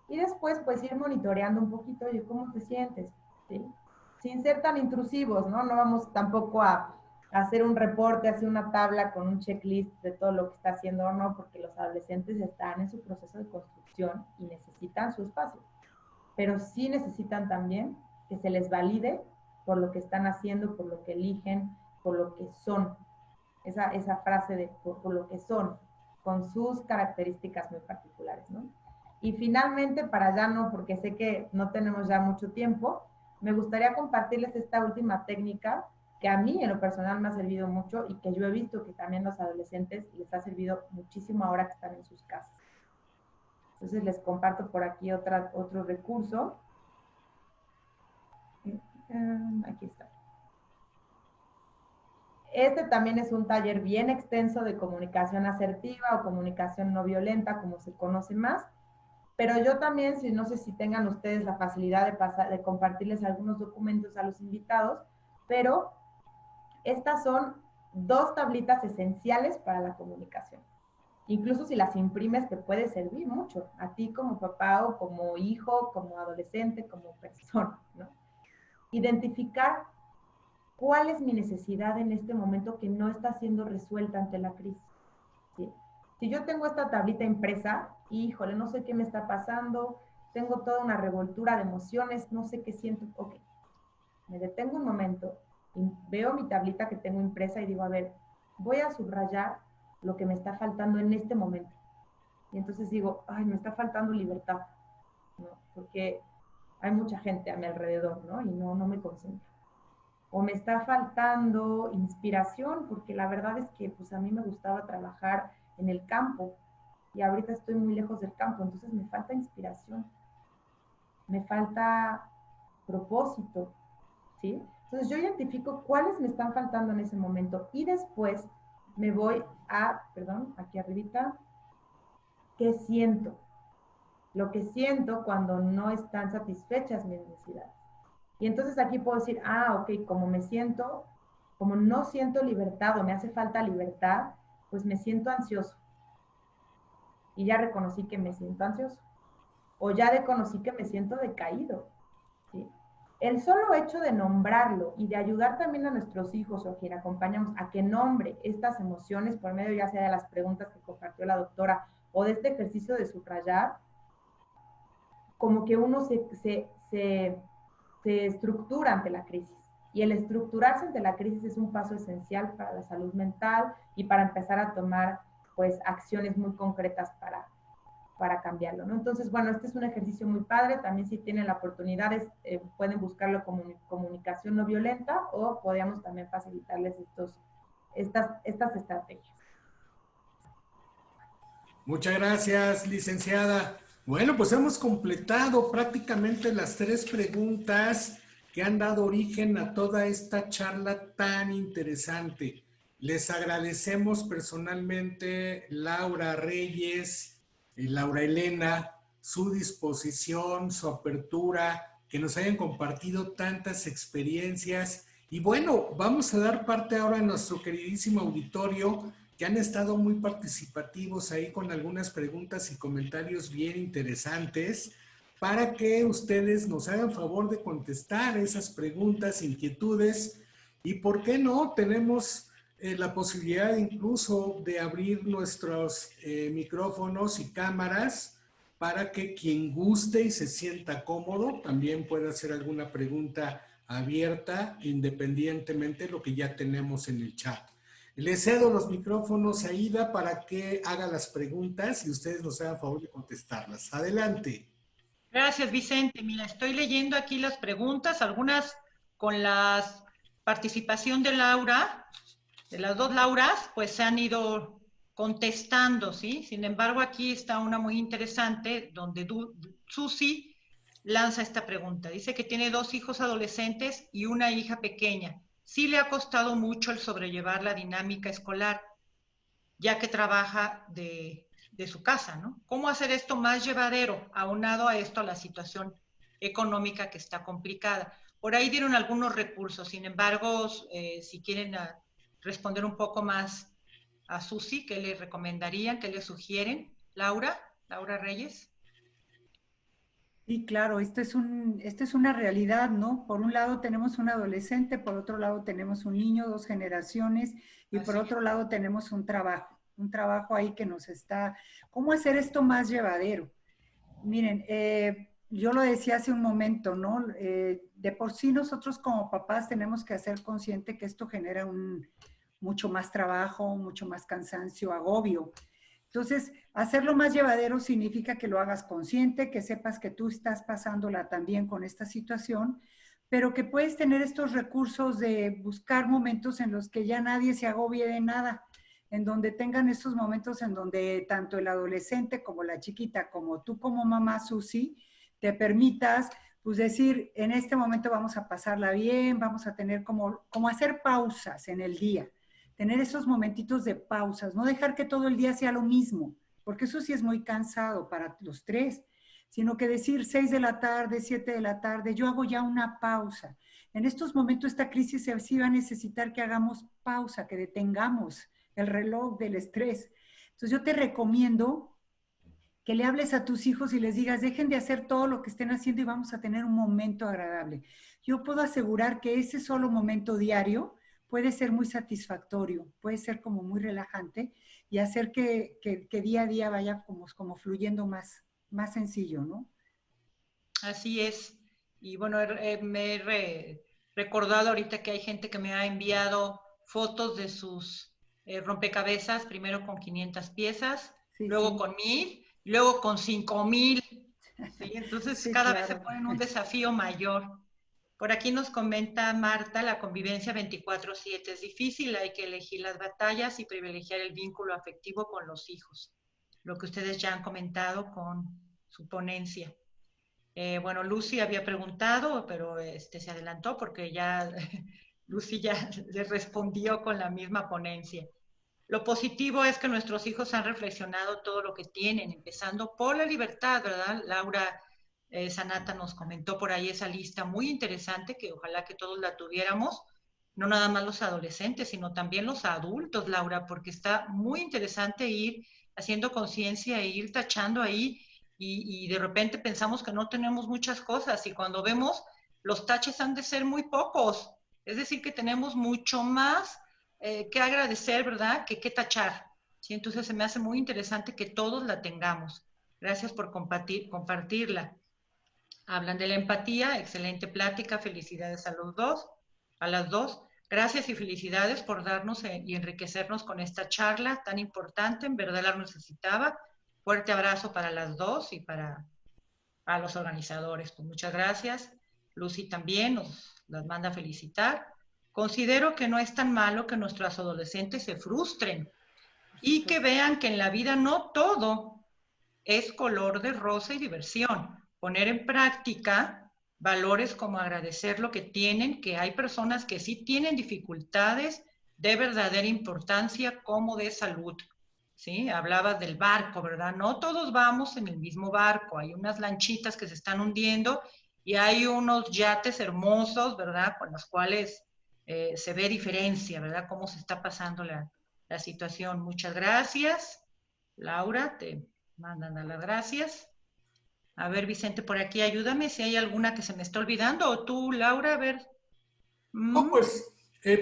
Y después, pues, ir monitoreando un poquito, oye, ¿cómo te sientes? ¿Sí? Sin ser tan intrusivos, ¿no? No vamos tampoco a hacer un reporte, hacer una tabla con un checklist de todo lo que está haciendo o no, porque los adolescentes están en su proceso de construcción y necesitan su espacio. Pero sí necesitan también que se les valide por lo que están haciendo, por lo que eligen, por lo que son. Esa frase de por lo que son, con sus características muy particulares, ¿no? Y finalmente, para ya no, porque sé que no tenemos ya mucho tiempo, me gustaría compartirles esta última técnica que a mí en lo personal me ha servido mucho y que yo he visto que también a los adolescentes les ha servido muchísimo ahora que están en sus casas. Entonces les comparto por aquí otro recurso. Aquí está. Este también es un taller bien extenso de comunicación asertiva o comunicación no violenta, como se conoce más. Pero yo también, no sé si tengan ustedes la facilidad de compartirles algunos documentos a los invitados, pero estas son 2 tablitas esenciales para la comunicación. Incluso si las imprimes te puede servir mucho, a ti como papá o como hijo, como adolescente, como persona, ¿no? Identificar cuál es mi necesidad en este momento que no está siendo resuelta ante la crisis, ¿sí? Si yo tengo esta tablita impresa, híjole, no sé qué me está pasando, tengo toda una revoltura de emociones, no sé qué siento, ok, me detengo un momento y veo mi tablita que tengo impresa y digo, a ver, voy a subrayar lo que me está faltando en este momento. Y entonces digo, ay, me está faltando libertad, ¿no? Porque hay mucha gente a mi alrededor, ¿no? Y no me concentro. O me está faltando inspiración, porque la verdad es que pues a mí me gustaba trabajar en el campo y ahorita estoy muy lejos del campo, entonces me falta inspiración, me falta propósito, ¿sí? Entonces yo identifico cuáles me están faltando en ese momento y después me voy a, perdón, aquí arribita, ¿qué siento? Lo que siento cuando no están satisfechas mis necesidades. Y entonces aquí puedo decir, ok, como me siento, como no siento libertad o me hace falta libertad, pues me siento ansioso. Y ya reconocí que me siento ansioso. O ya reconocí que me siento decaído, ¿sí? El solo hecho de nombrarlo y de ayudar también a nuestros hijos o a quien acompañamos a que nombre estas emociones por medio ya sea de las preguntas que compartió la doctora o de este ejercicio de subrayar, como que uno se estructura ante la crisis. Y el estructurarse ante la crisis es un paso esencial para la salud mental y para empezar a tomar pues acciones muy concretas para cambiarlo, ¿no? Entonces, bueno, este es un ejercicio muy padre. También si tienen la oportunidad, pueden buscarlo como comunicación no violenta o podríamos también facilitarles estas estrategias. Muchas gracias, licenciada. Bueno, pues hemos completado prácticamente las 3 preguntas que han dado origen a toda esta charla tan interesante. Les agradecemos personalmente, Laura Reyes y Laura Elena, su disposición, su apertura, que nos hayan compartido tantas experiencias. Y bueno, vamos a dar parte ahora a nuestro queridísimo auditorio, que han estado muy participativos ahí con algunas preguntas y comentarios bien interesantes, para que ustedes nos hagan favor de contestar esas preguntas, inquietudes, y por qué no, tenemos la posibilidad incluso de abrir nuestros micrófonos y cámaras para que quien guste y se sienta cómodo también pueda hacer alguna pregunta abierta, independientemente de lo que ya tenemos en el chat. Le cedo los micrófonos a Ida para que haga las preguntas y ustedes nos hagan favor de contestarlas. Adelante. Gracias, Vicente. Mira, estoy leyendo aquí las preguntas, algunas con la participación de Laura, de las 2 Lauras, pues se han ido contestando, ¿sí? Sin embargo, aquí está una muy interesante donde Susi lanza esta pregunta. Dice que tiene 2 hijos adolescentes y una hija pequeña. Sí le ha costado mucho el sobrellevar la dinámica escolar, ya que trabaja de su casa, ¿no? ¿Cómo hacer esto más llevadero, aunado a esto a la situación económica que está complicada? Por ahí dieron algunos recursos, sin embargo, si quieren responder un poco más a Susi, ¿qué le recomendarían, qué le sugieren? Laura Reyes. Sí, claro, esto es una realidad, ¿no? Por un lado tenemos un adolescente, por otro lado tenemos un niño, 2 generaciones, y por otro lado tenemos un trabajo ahí que nos está... ¿Cómo hacer esto más llevadero? Miren, yo lo decía hace un momento, ¿no? De por sí nosotros como papás tenemos que hacer consciente que esto genera mucho más trabajo, mucho más cansancio, agobio. Entonces, hacerlo más llevadero significa que lo hagas consciente, que sepas que tú estás pasándola también con esta situación, pero que puedes tener estos recursos de buscar momentos en los que ya nadie se agobie de nada, en donde tengan estos momentos en donde tanto el adolescente como la chiquita, como tú como mamá Susi, te permitas pues decir, en este momento vamos a pasarla bien, vamos a tener como hacer pausas en el día. Tener esos momentitos de pausas, no dejar que todo el día sea lo mismo, porque eso sí es muy cansado para los 3, sino que decir 6 de la tarde, 7 de la tarde, yo hago ya una pausa. En estos momentos esta crisis sí va a necesitar que hagamos pausa, que detengamos el reloj del estrés. Entonces yo te recomiendo que le hables a tus hijos y les digas, dejen de hacer todo lo que estén haciendo y vamos a tener un momento agradable. Yo puedo asegurar que ese solo momento diario puede ser muy satisfactorio, puede ser como muy relajante y hacer que día a día vaya como fluyendo más sencillo, ¿no? Así es. Y bueno, me he recordado ahorita que hay gente que me ha enviado fotos de sus rompecabezas, primero con 500 piezas, Sí, luego sí. con 1000, luego con 5000. ¿Sí? Entonces Sí, cada vez se claro. ponen un desafío mayor. Por aquí nos comenta Marta, la convivencia 24/7 es difícil, hay que elegir las batallas y privilegiar el vínculo afectivo con los hijos. Lo que ustedes ya han comentado con su ponencia. Bueno, Lucy había preguntado, pero se adelantó porque ya Lucy ya le respondió con la misma ponencia. Lo positivo es que nuestros hijos han reflexionado todo lo que tienen, empezando por la libertad, ¿verdad? Laura Sanata nos comentó por ahí esa lista muy interesante que ojalá que todos la tuviéramos, no nada más los adolescentes, sino también los adultos, Laura, porque está muy interesante ir haciendo conciencia e ir tachando ahí y de repente pensamos que no tenemos muchas cosas y cuando vemos los taches han de ser muy pocos, es decir, que tenemos mucho más que agradecer, ¿verdad? Que tachar. ¿Sí? Entonces se me hace muy interesante que todos la tengamos. Gracias por compartirla. Hablan de la empatía, excelente plática, felicidades a los 2. a las dos. Gracias y felicidades por darnos y enriquecernos con esta charla tan importante. En verdad la necesitaba. Fuerte abrazo para las dos y para a los organizadores. Pues muchas gracias. Lucy también nos las manda a felicitar. Considero que no es tan malo que nuestros adolescentes se frustren y que vean que en la vida no todo es color de rosa y diversión. Poner en práctica valores como agradecer lo que tienen, que hay personas que sí tienen dificultades de verdadera importancia como de salud. ¿Sí? Hablabas del barco, ¿verdad? No todos vamos en el mismo barco, hay unas lanchitas que se están hundiendo y hay unos yates hermosos, ¿verdad? Con los cuales se ve diferencia, ¿verdad? Cómo se está pasando la situación. Muchas gracias. Laura, te mandan a las gracias. A ver, Vicente, por aquí ayúdame si hay alguna que se me está olvidando. O tú, Laura, a ver. No, pues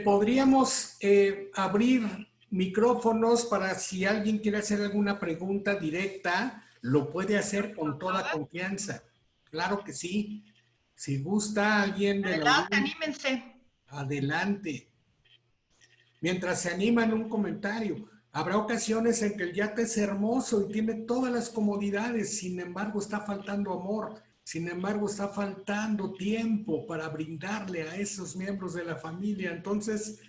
podríamos abrir micrófonos para si alguien quiere hacer alguna pregunta directa, lo puede hacer con toda confianza. Claro que sí. Si gusta alguien de la Adelante, audiencia, anímense. adelante. Mientras se animan, un comentario. Habrá ocasiones en que el yate es hermoso y tiene todas las comodidades, sin embargo está faltando amor, sin embargo está faltando tiempo para brindarle a esos miembros de la familia. Entonces,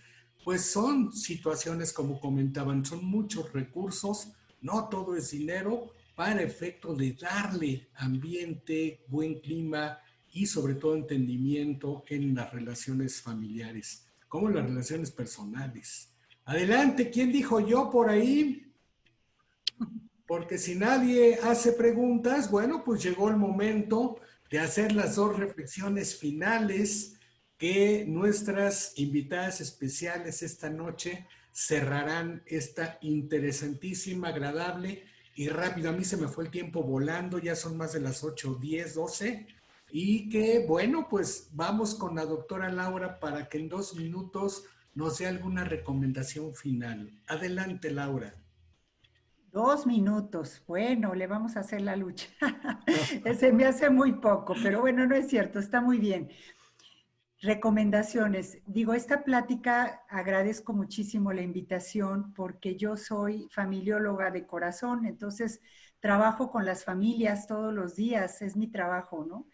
pues son situaciones como comentaban, son muchos recursos, no todo es dinero, para efecto de darle ambiente, buen clima y sobre todo entendimiento en las relaciones familiares, como en las relaciones personales. Adelante, ¿quién dijo yo por ahí? Porque si nadie hace preguntas, bueno, pues llegó el momento de hacer las dos reflexiones finales que nuestras invitadas especiales esta noche cerrarán esta interesantísima, agradable y rápido. A mí se me fue el tiempo volando, ya son más de las 8:10, 12. Y que, bueno, pues vamos con la doctora Laura para que en 2 minutos nos dé alguna recomendación final. Adelante, Laura. 2 minutos. Bueno, le vamos a hacer la lucha. Se me hace muy poco, pero bueno, no es cierto, está muy bien. Recomendaciones. Digo, esta plática agradezco muchísimo la invitación porque yo soy familióloga de corazón, entonces trabajo con las familias todos los días, es mi trabajo, ¿no?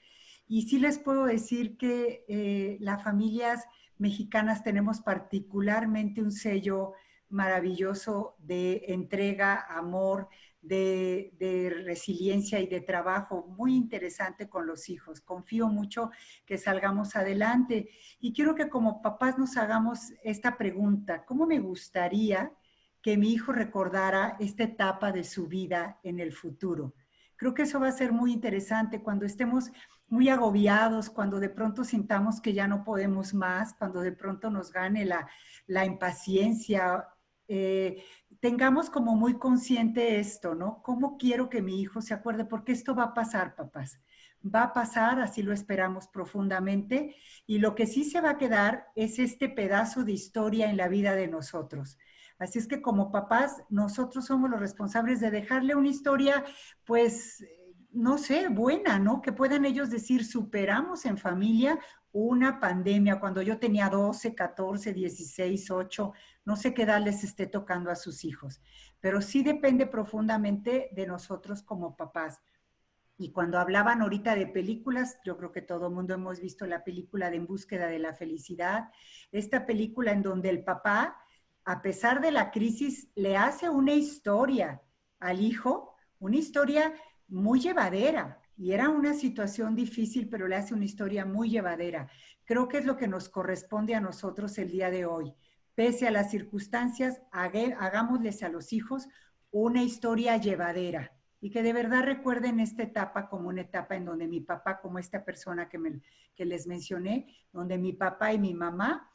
Y sí les puedo decir que las familias mexicanas tenemos particularmente un sello maravilloso de entrega, amor, de resiliencia y de trabajo muy interesante con los hijos. Confío mucho que salgamos adelante y quiero que como papás nos hagamos esta pregunta: ¿cómo me gustaría que mi hijo recordara esta etapa de su vida en el futuro? Creo que eso va a ser muy interesante cuando estemos muy agobiados, cuando de pronto sintamos que ya no podemos más, cuando de pronto nos gane la impaciencia. Tengamos como muy consciente esto, ¿no? ¿Cómo quiero que mi hijo se acuerde? Porque esto va a pasar, papás. Va a pasar, así lo esperamos profundamente, y lo que sí se va a quedar es este pedazo de historia en la vida de nosotros. Así es que como papás, nosotros somos los responsables de dejarle una historia, pues, no sé, buena, ¿no? Que puedan ellos decir, superamos en familia una pandemia cuando yo tenía 12, 14, 16, 8, no sé qué edad les esté tocando a sus hijos, pero sí depende profundamente de nosotros como papás. Y cuando hablaban ahorita de películas, yo creo que todo el mundo hemos visto la película de En búsqueda de la felicidad, esta película en donde el papá, a pesar de la crisis, le hace una historia al hijo, una historia muy llevadera. Y era una situación difícil, pero le hace una historia muy llevadera. Creo que es lo que nos corresponde a nosotros el día de hoy. Pese a las circunstancias, hagámosles a los hijos una historia llevadera y que de verdad recuerden esta etapa como una etapa en donde mi papá, como esta persona que les mencioné, donde mi papá y mi mamá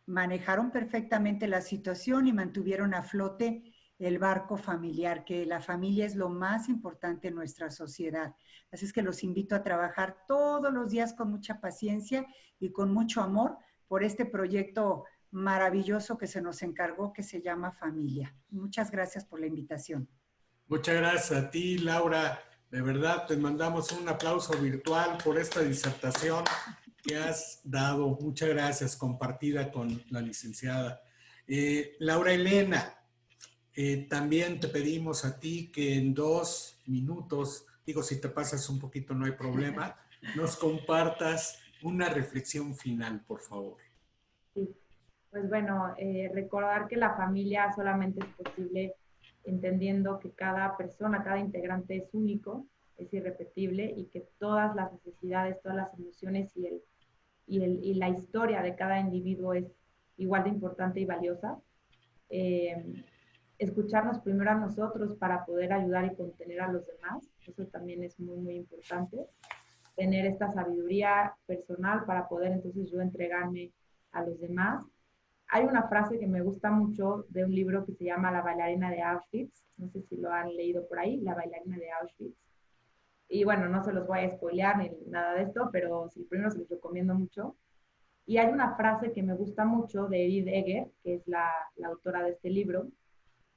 manejaron perfectamente la situación y mantuvieron a flote el barco familiar, que la familia es lo más importante en nuestra sociedad. Así es que los invito a trabajar todos los días con mucha paciencia y con mucho amor por este proyecto maravilloso que se nos encargó, que se llama Familia. Muchas gracias por la invitación. Muchas gracias a ti, Laura. De verdad, te mandamos un aplauso virtual por esta disertación que has dado. Muchas gracias, compartida con la licenciada. Laura Elena, también te pedimos a ti que en 2 minutos, digo, si te pasas un poquito no hay problema, nos compartas una reflexión final, por favor. Sí, pues bueno, recordar que la familia solamente es posible entendiendo que cada persona, cada integrante es único, es irrepetible y que todas las necesidades, todas las emociones y la historia de cada individuo es igual de importante y valiosa. Escucharnos primero a nosotros para poder ayudar y contener a los demás, eso también es muy, muy importante. Tener esta sabiduría personal para poder entonces yo entregarme a los demás. Hay una frase que me gusta mucho de un libro que se llama La bailarina de Auschwitz, no sé si lo han leído por ahí, La bailarina de Auschwitz. Y bueno, no se los voy a spoilear ni nada de esto, pero sí, primero se los recomiendo mucho. Y hay una frase que me gusta mucho de Edith Eger, que es la autora de este libro,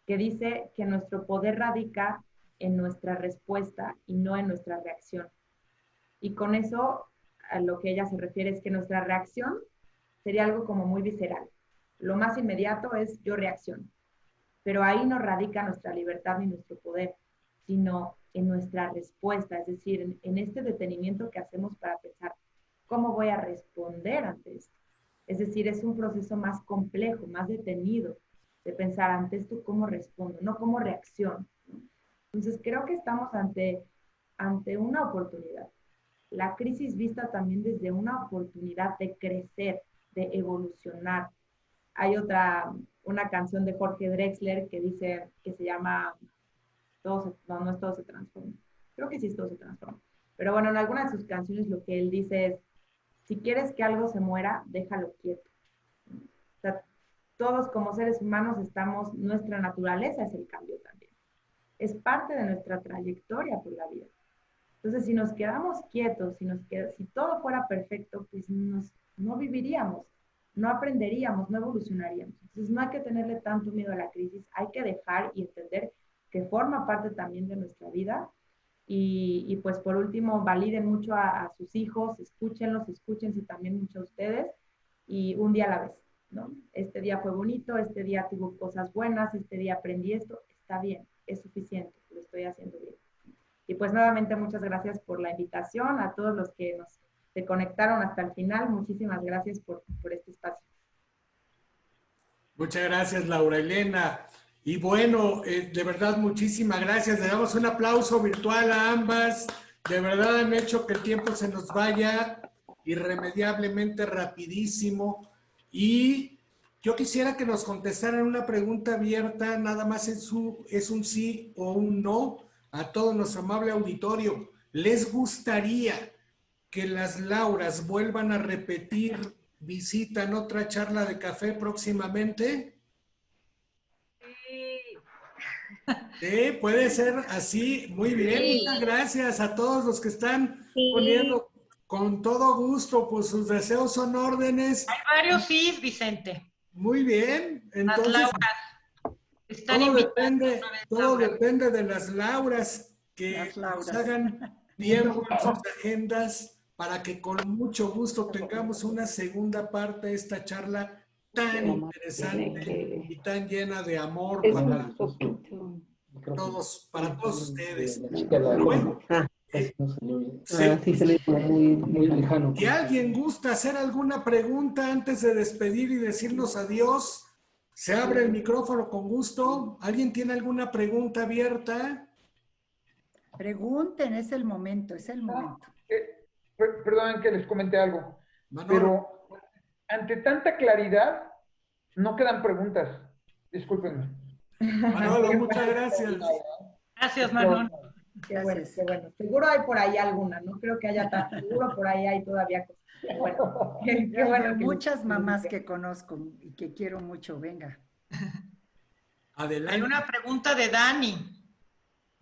que dice que nuestro poder radica en nuestra respuesta y no en nuestra reacción. Y con eso, a lo que ella se refiere es que nuestra reacción sería algo como muy visceral. Lo más inmediato es yo reacciono. Pero ahí no radica nuestra libertad ni nuestro poder, sino en nuestra respuesta, es decir, en este detenimiento que hacemos para pensar, ¿cómo voy a responder ante esto? Es decir, es un proceso más complejo, más detenido, de pensar ante esto cómo respondo, no cómo reacciono, ¿no? Entonces, creo que estamos ante una oportunidad. La crisis vista también desde una oportunidad de crecer, de evolucionar. Hay una canción de Jorge Drexler que dice, que se llama, no es Todo se transforma. Creo que sí es Todo se transforma. Pero bueno, en alguna de sus canciones lo que él dice es, si quieres que algo se muera, déjalo quieto. O sea, todos como seres humanos nuestra naturaleza es el cambio también. Es parte de nuestra trayectoria por la vida. Entonces, si nos quedamos quietos, si todo fuera perfecto, pues no viviríamos, no aprenderíamos, no evolucionaríamos. Entonces, no hay que tenerle tanto miedo a la crisis, hay que dejar y entender que forma parte también de nuestra vida. Y pues por último, validen mucho a sus hijos, escúchense también mucho a ustedes y un día a la vez, ¿no? Este día fue bonito, este día tuvo cosas buenas, este día aprendí esto, está bien, es suficiente, lo estoy haciendo bien. Y pues nuevamente muchas gracias por la invitación, a todos los que se conectaron hasta el final, muchísimas gracias por este espacio. Muchas gracias, Laura Elena. Y bueno, de verdad, muchísimas gracias. Le damos un aplauso virtual a ambas. De verdad han hecho que el tiempo se nos vaya irremediablemente rapidísimo. Y yo quisiera que nos contestaran una pregunta abierta, nada más es un sí o un no a todo nuestro amable auditorio. ¿Les gustaría que las Lauras vuelvan a repetir visita en otra charla de café próximamente? Sí, puede ser así. Muy bien, Sí. muchas gracias a todos los que están Sí. poniendo con todo gusto, pues sus deseos son órdenes. Hay varios sí, Vicente. Muy bien, entonces Las Lauras. Están todo invitadas depende de las Lauras que nos hagan tiempo en sus agendas para que con mucho gusto tengamos una segunda parte de esta charla tan interesante y tan llena de amor para todos ustedes. Bueno, sí, se le hizo muy lejano. si alguien gusta hacer alguna pregunta antes de despedir y decirnos adiós, se abre el micrófono con gusto. ¿Alguien tiene alguna pregunta abierta? Pregunten, es el momento, es el momento. Perdonen que les comente algo, Manolo. pero ante tanta claridad no quedan preguntas. Discúlpenme. Manolo, muchas gracias. Gracias, Manolo. Qué bueno, qué bueno. Seguro hay por ahí alguna, no creo que haya tan, seguro por ahí hay todavía cosas. Qué bueno. Qué bueno Hay que muchas mamás que conozco y que quiero mucho, venga. Adelante. Hay una pregunta de Dani.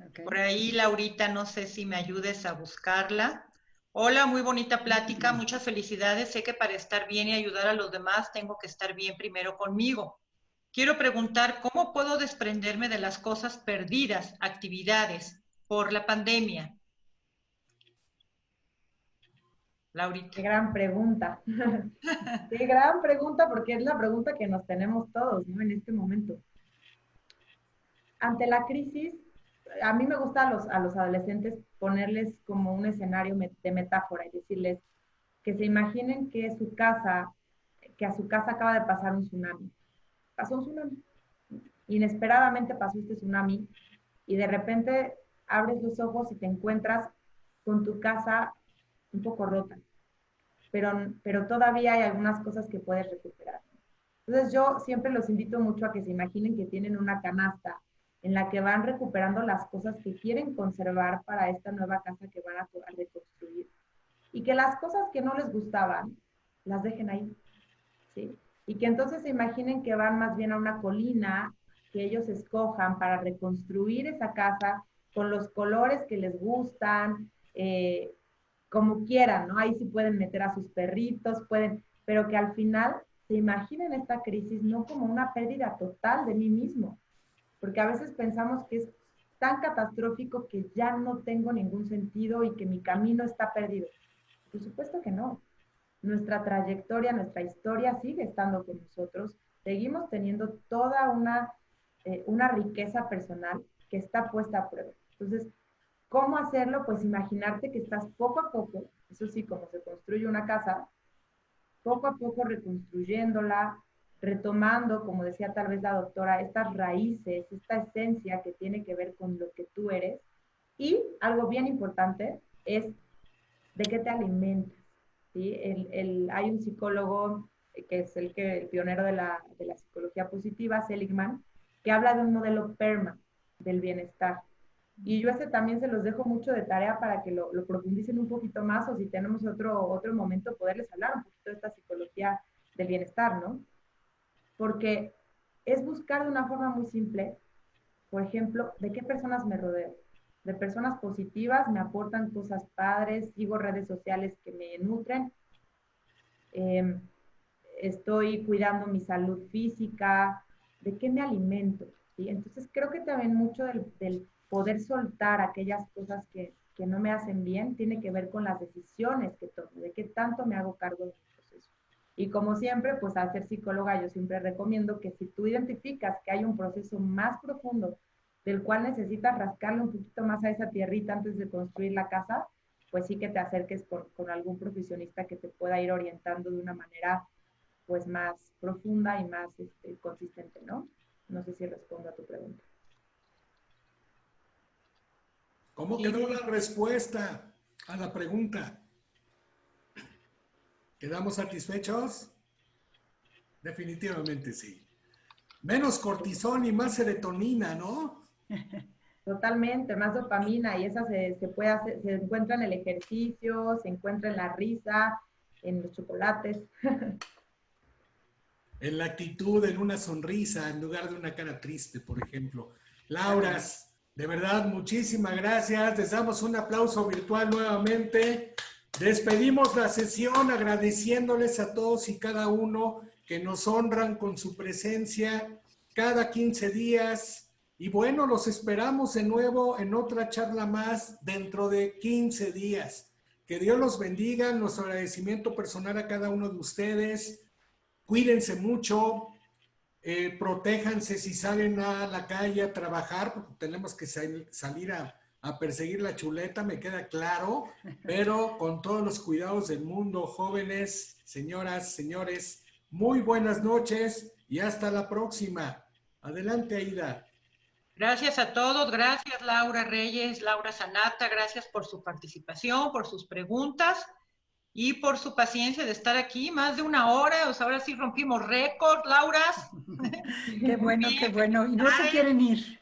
Okay. Por ahí, Laurita, no sé si me ayudes a buscarla. Hola, muy bonita plática, muchas felicidades. Sé que para estar bien y ayudar a los demás tengo que estar bien primero conmigo. Quiero preguntar, ¿cómo puedo desprenderme de las cosas perdidas, actividades, por la pandemia? Laurita. Qué gran pregunta. Qué gran pregunta, porque es la pregunta que nos tenemos todos, ¿no? En este momento. Ante la crisis, a mí me gusta a los adolescentes ponerles como un escenario de metáfora y decirles que se imaginen que a su casa acaba de pasar un tsunami. Pasó un tsunami. Inesperadamente pasó este tsunami y de repente abres los ojos y te encuentras con tu casa un poco rota, pero todavía hay algunas cosas que puedes recuperar. Entonces yo siempre los invito mucho a que se imaginen que tienen una canasta en la que van recuperando las cosas que quieren conservar para esta nueva casa que van a reconstruir y que las cosas que no les gustaban las dejen ahí, ¿sí? Y que entonces se imaginen que van más bien a una colina que ellos escojan para reconstruir esa casa con los colores que les gustan, como quieran, ¿no? Ahí sí pueden meter a sus perritos, pero que al final se imaginen esta crisis no como una pérdida total de mí mismo, porque a veces pensamos que es tan catastrófico que ya no tengo ningún sentido y que mi camino está perdido. Por supuesto que no. Nuestra trayectoria, nuestra historia sigue estando con nosotros. Seguimos teniendo toda una riqueza personal que está puesta a prueba. Entonces, ¿cómo hacerlo? Pues imaginarte que estás poco a poco, eso sí, como se construye una casa, poco a poco reconstruyéndola, retomando, como decía tal vez la doctora, estas raíces, esta esencia que tiene que ver con lo que tú eres. Y algo bien importante es de qué te alimentas, ¿sí? Hay un psicólogo que es el pionero de la psicología positiva, Seligman, que habla de un modelo PERMA del bienestar. Y yo ese también se los dejo mucho de tarea para que lo profundicen un poquito más, o si tenemos otro momento poderles hablar un poquito de esta psicología del bienestar, ¿no? Porque es buscar de una forma muy simple, por ejemplo, de qué personas me rodeo. De personas positivas, me aportan cosas padres, sigo redes sociales que me nutren, estoy cuidando mi salud física, de qué me alimento, ¿sí? Entonces creo que también mucho del poder soltar aquellas cosas que no me hacen bien tiene que ver con las decisiones que tomo, de qué tanto me hago cargo de mi proceso. Y como siempre, pues al ser psicóloga yo siempre recomiendo que si tú identificas que hay un proceso más profundo del cual necesitas rascarle un poquito más a esa tierrita antes de construir la casa, pues sí que te acerques con algún profesionista que te pueda ir orientando de una manera pues más profunda y más consistente, ¿no? No sé si respondo a tu pregunta. ¿Cómo quedó la respuesta a la pregunta? ¿Quedamos satisfechos? Definitivamente sí. Menos cortisol y más serotonina, ¿no? Totalmente, más dopamina, y esa se puede hacer, se encuentra en el ejercicio, se encuentra en la risa, en los chocolates. En la actitud, en una sonrisa, en lugar de una cara triste, por ejemplo. Laura, de verdad, muchísimas gracias. Les damos un aplauso virtual nuevamente. Despedimos la sesión agradeciéndoles a todos y cada uno que nos honran con su presencia cada 15 días. Y bueno, los esperamos de nuevo en otra charla más dentro de 15 días. Que Dios los bendiga. Nuestro agradecimiento personal a cada uno de ustedes. Cuídense mucho, protéjanse si salen a la calle a trabajar, porque tenemos que salir a perseguir la chuleta, me queda claro, pero con todos los cuidados del mundo. Jóvenes, señoras, señores, muy buenas noches y hasta la próxima. Adelante, Aida. Gracias a todos, gracias Laura Reyes, Laura Sanata, gracias por su participación, por sus preguntas y por su paciencia de estar aquí más de una hora. O sea, ahora sí rompimos récord, Laura. Qué bueno, qué bueno. Y no se quieren ir.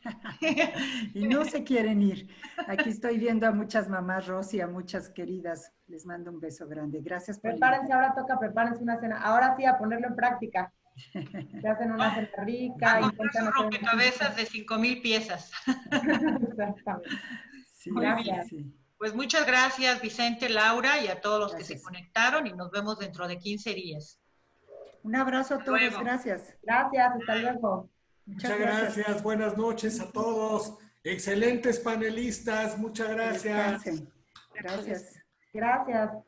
Y no se quieren ir. Aquí estoy viendo a muchas mamás, Rosy, a muchas queridas. Les mando un beso grande. Gracias por Prepárense, ahora toca, prepárense una cena. Ahora sí, a ponerlo en práctica. Se hacen una cena rica. Intentan rompecabezas de 5,000 piezas. Exactamente. Sí, gracias. Sí. Pues muchas gracias, Vicente, Laura, y a todos los que se conectaron, y nos vemos dentro de 15 días. Un abrazo a todos, gracias. Gracias, hasta luego. Muchas gracias, buenas noches a todos. Excelentes panelistas, muchas gracias. Gracias. Gracias.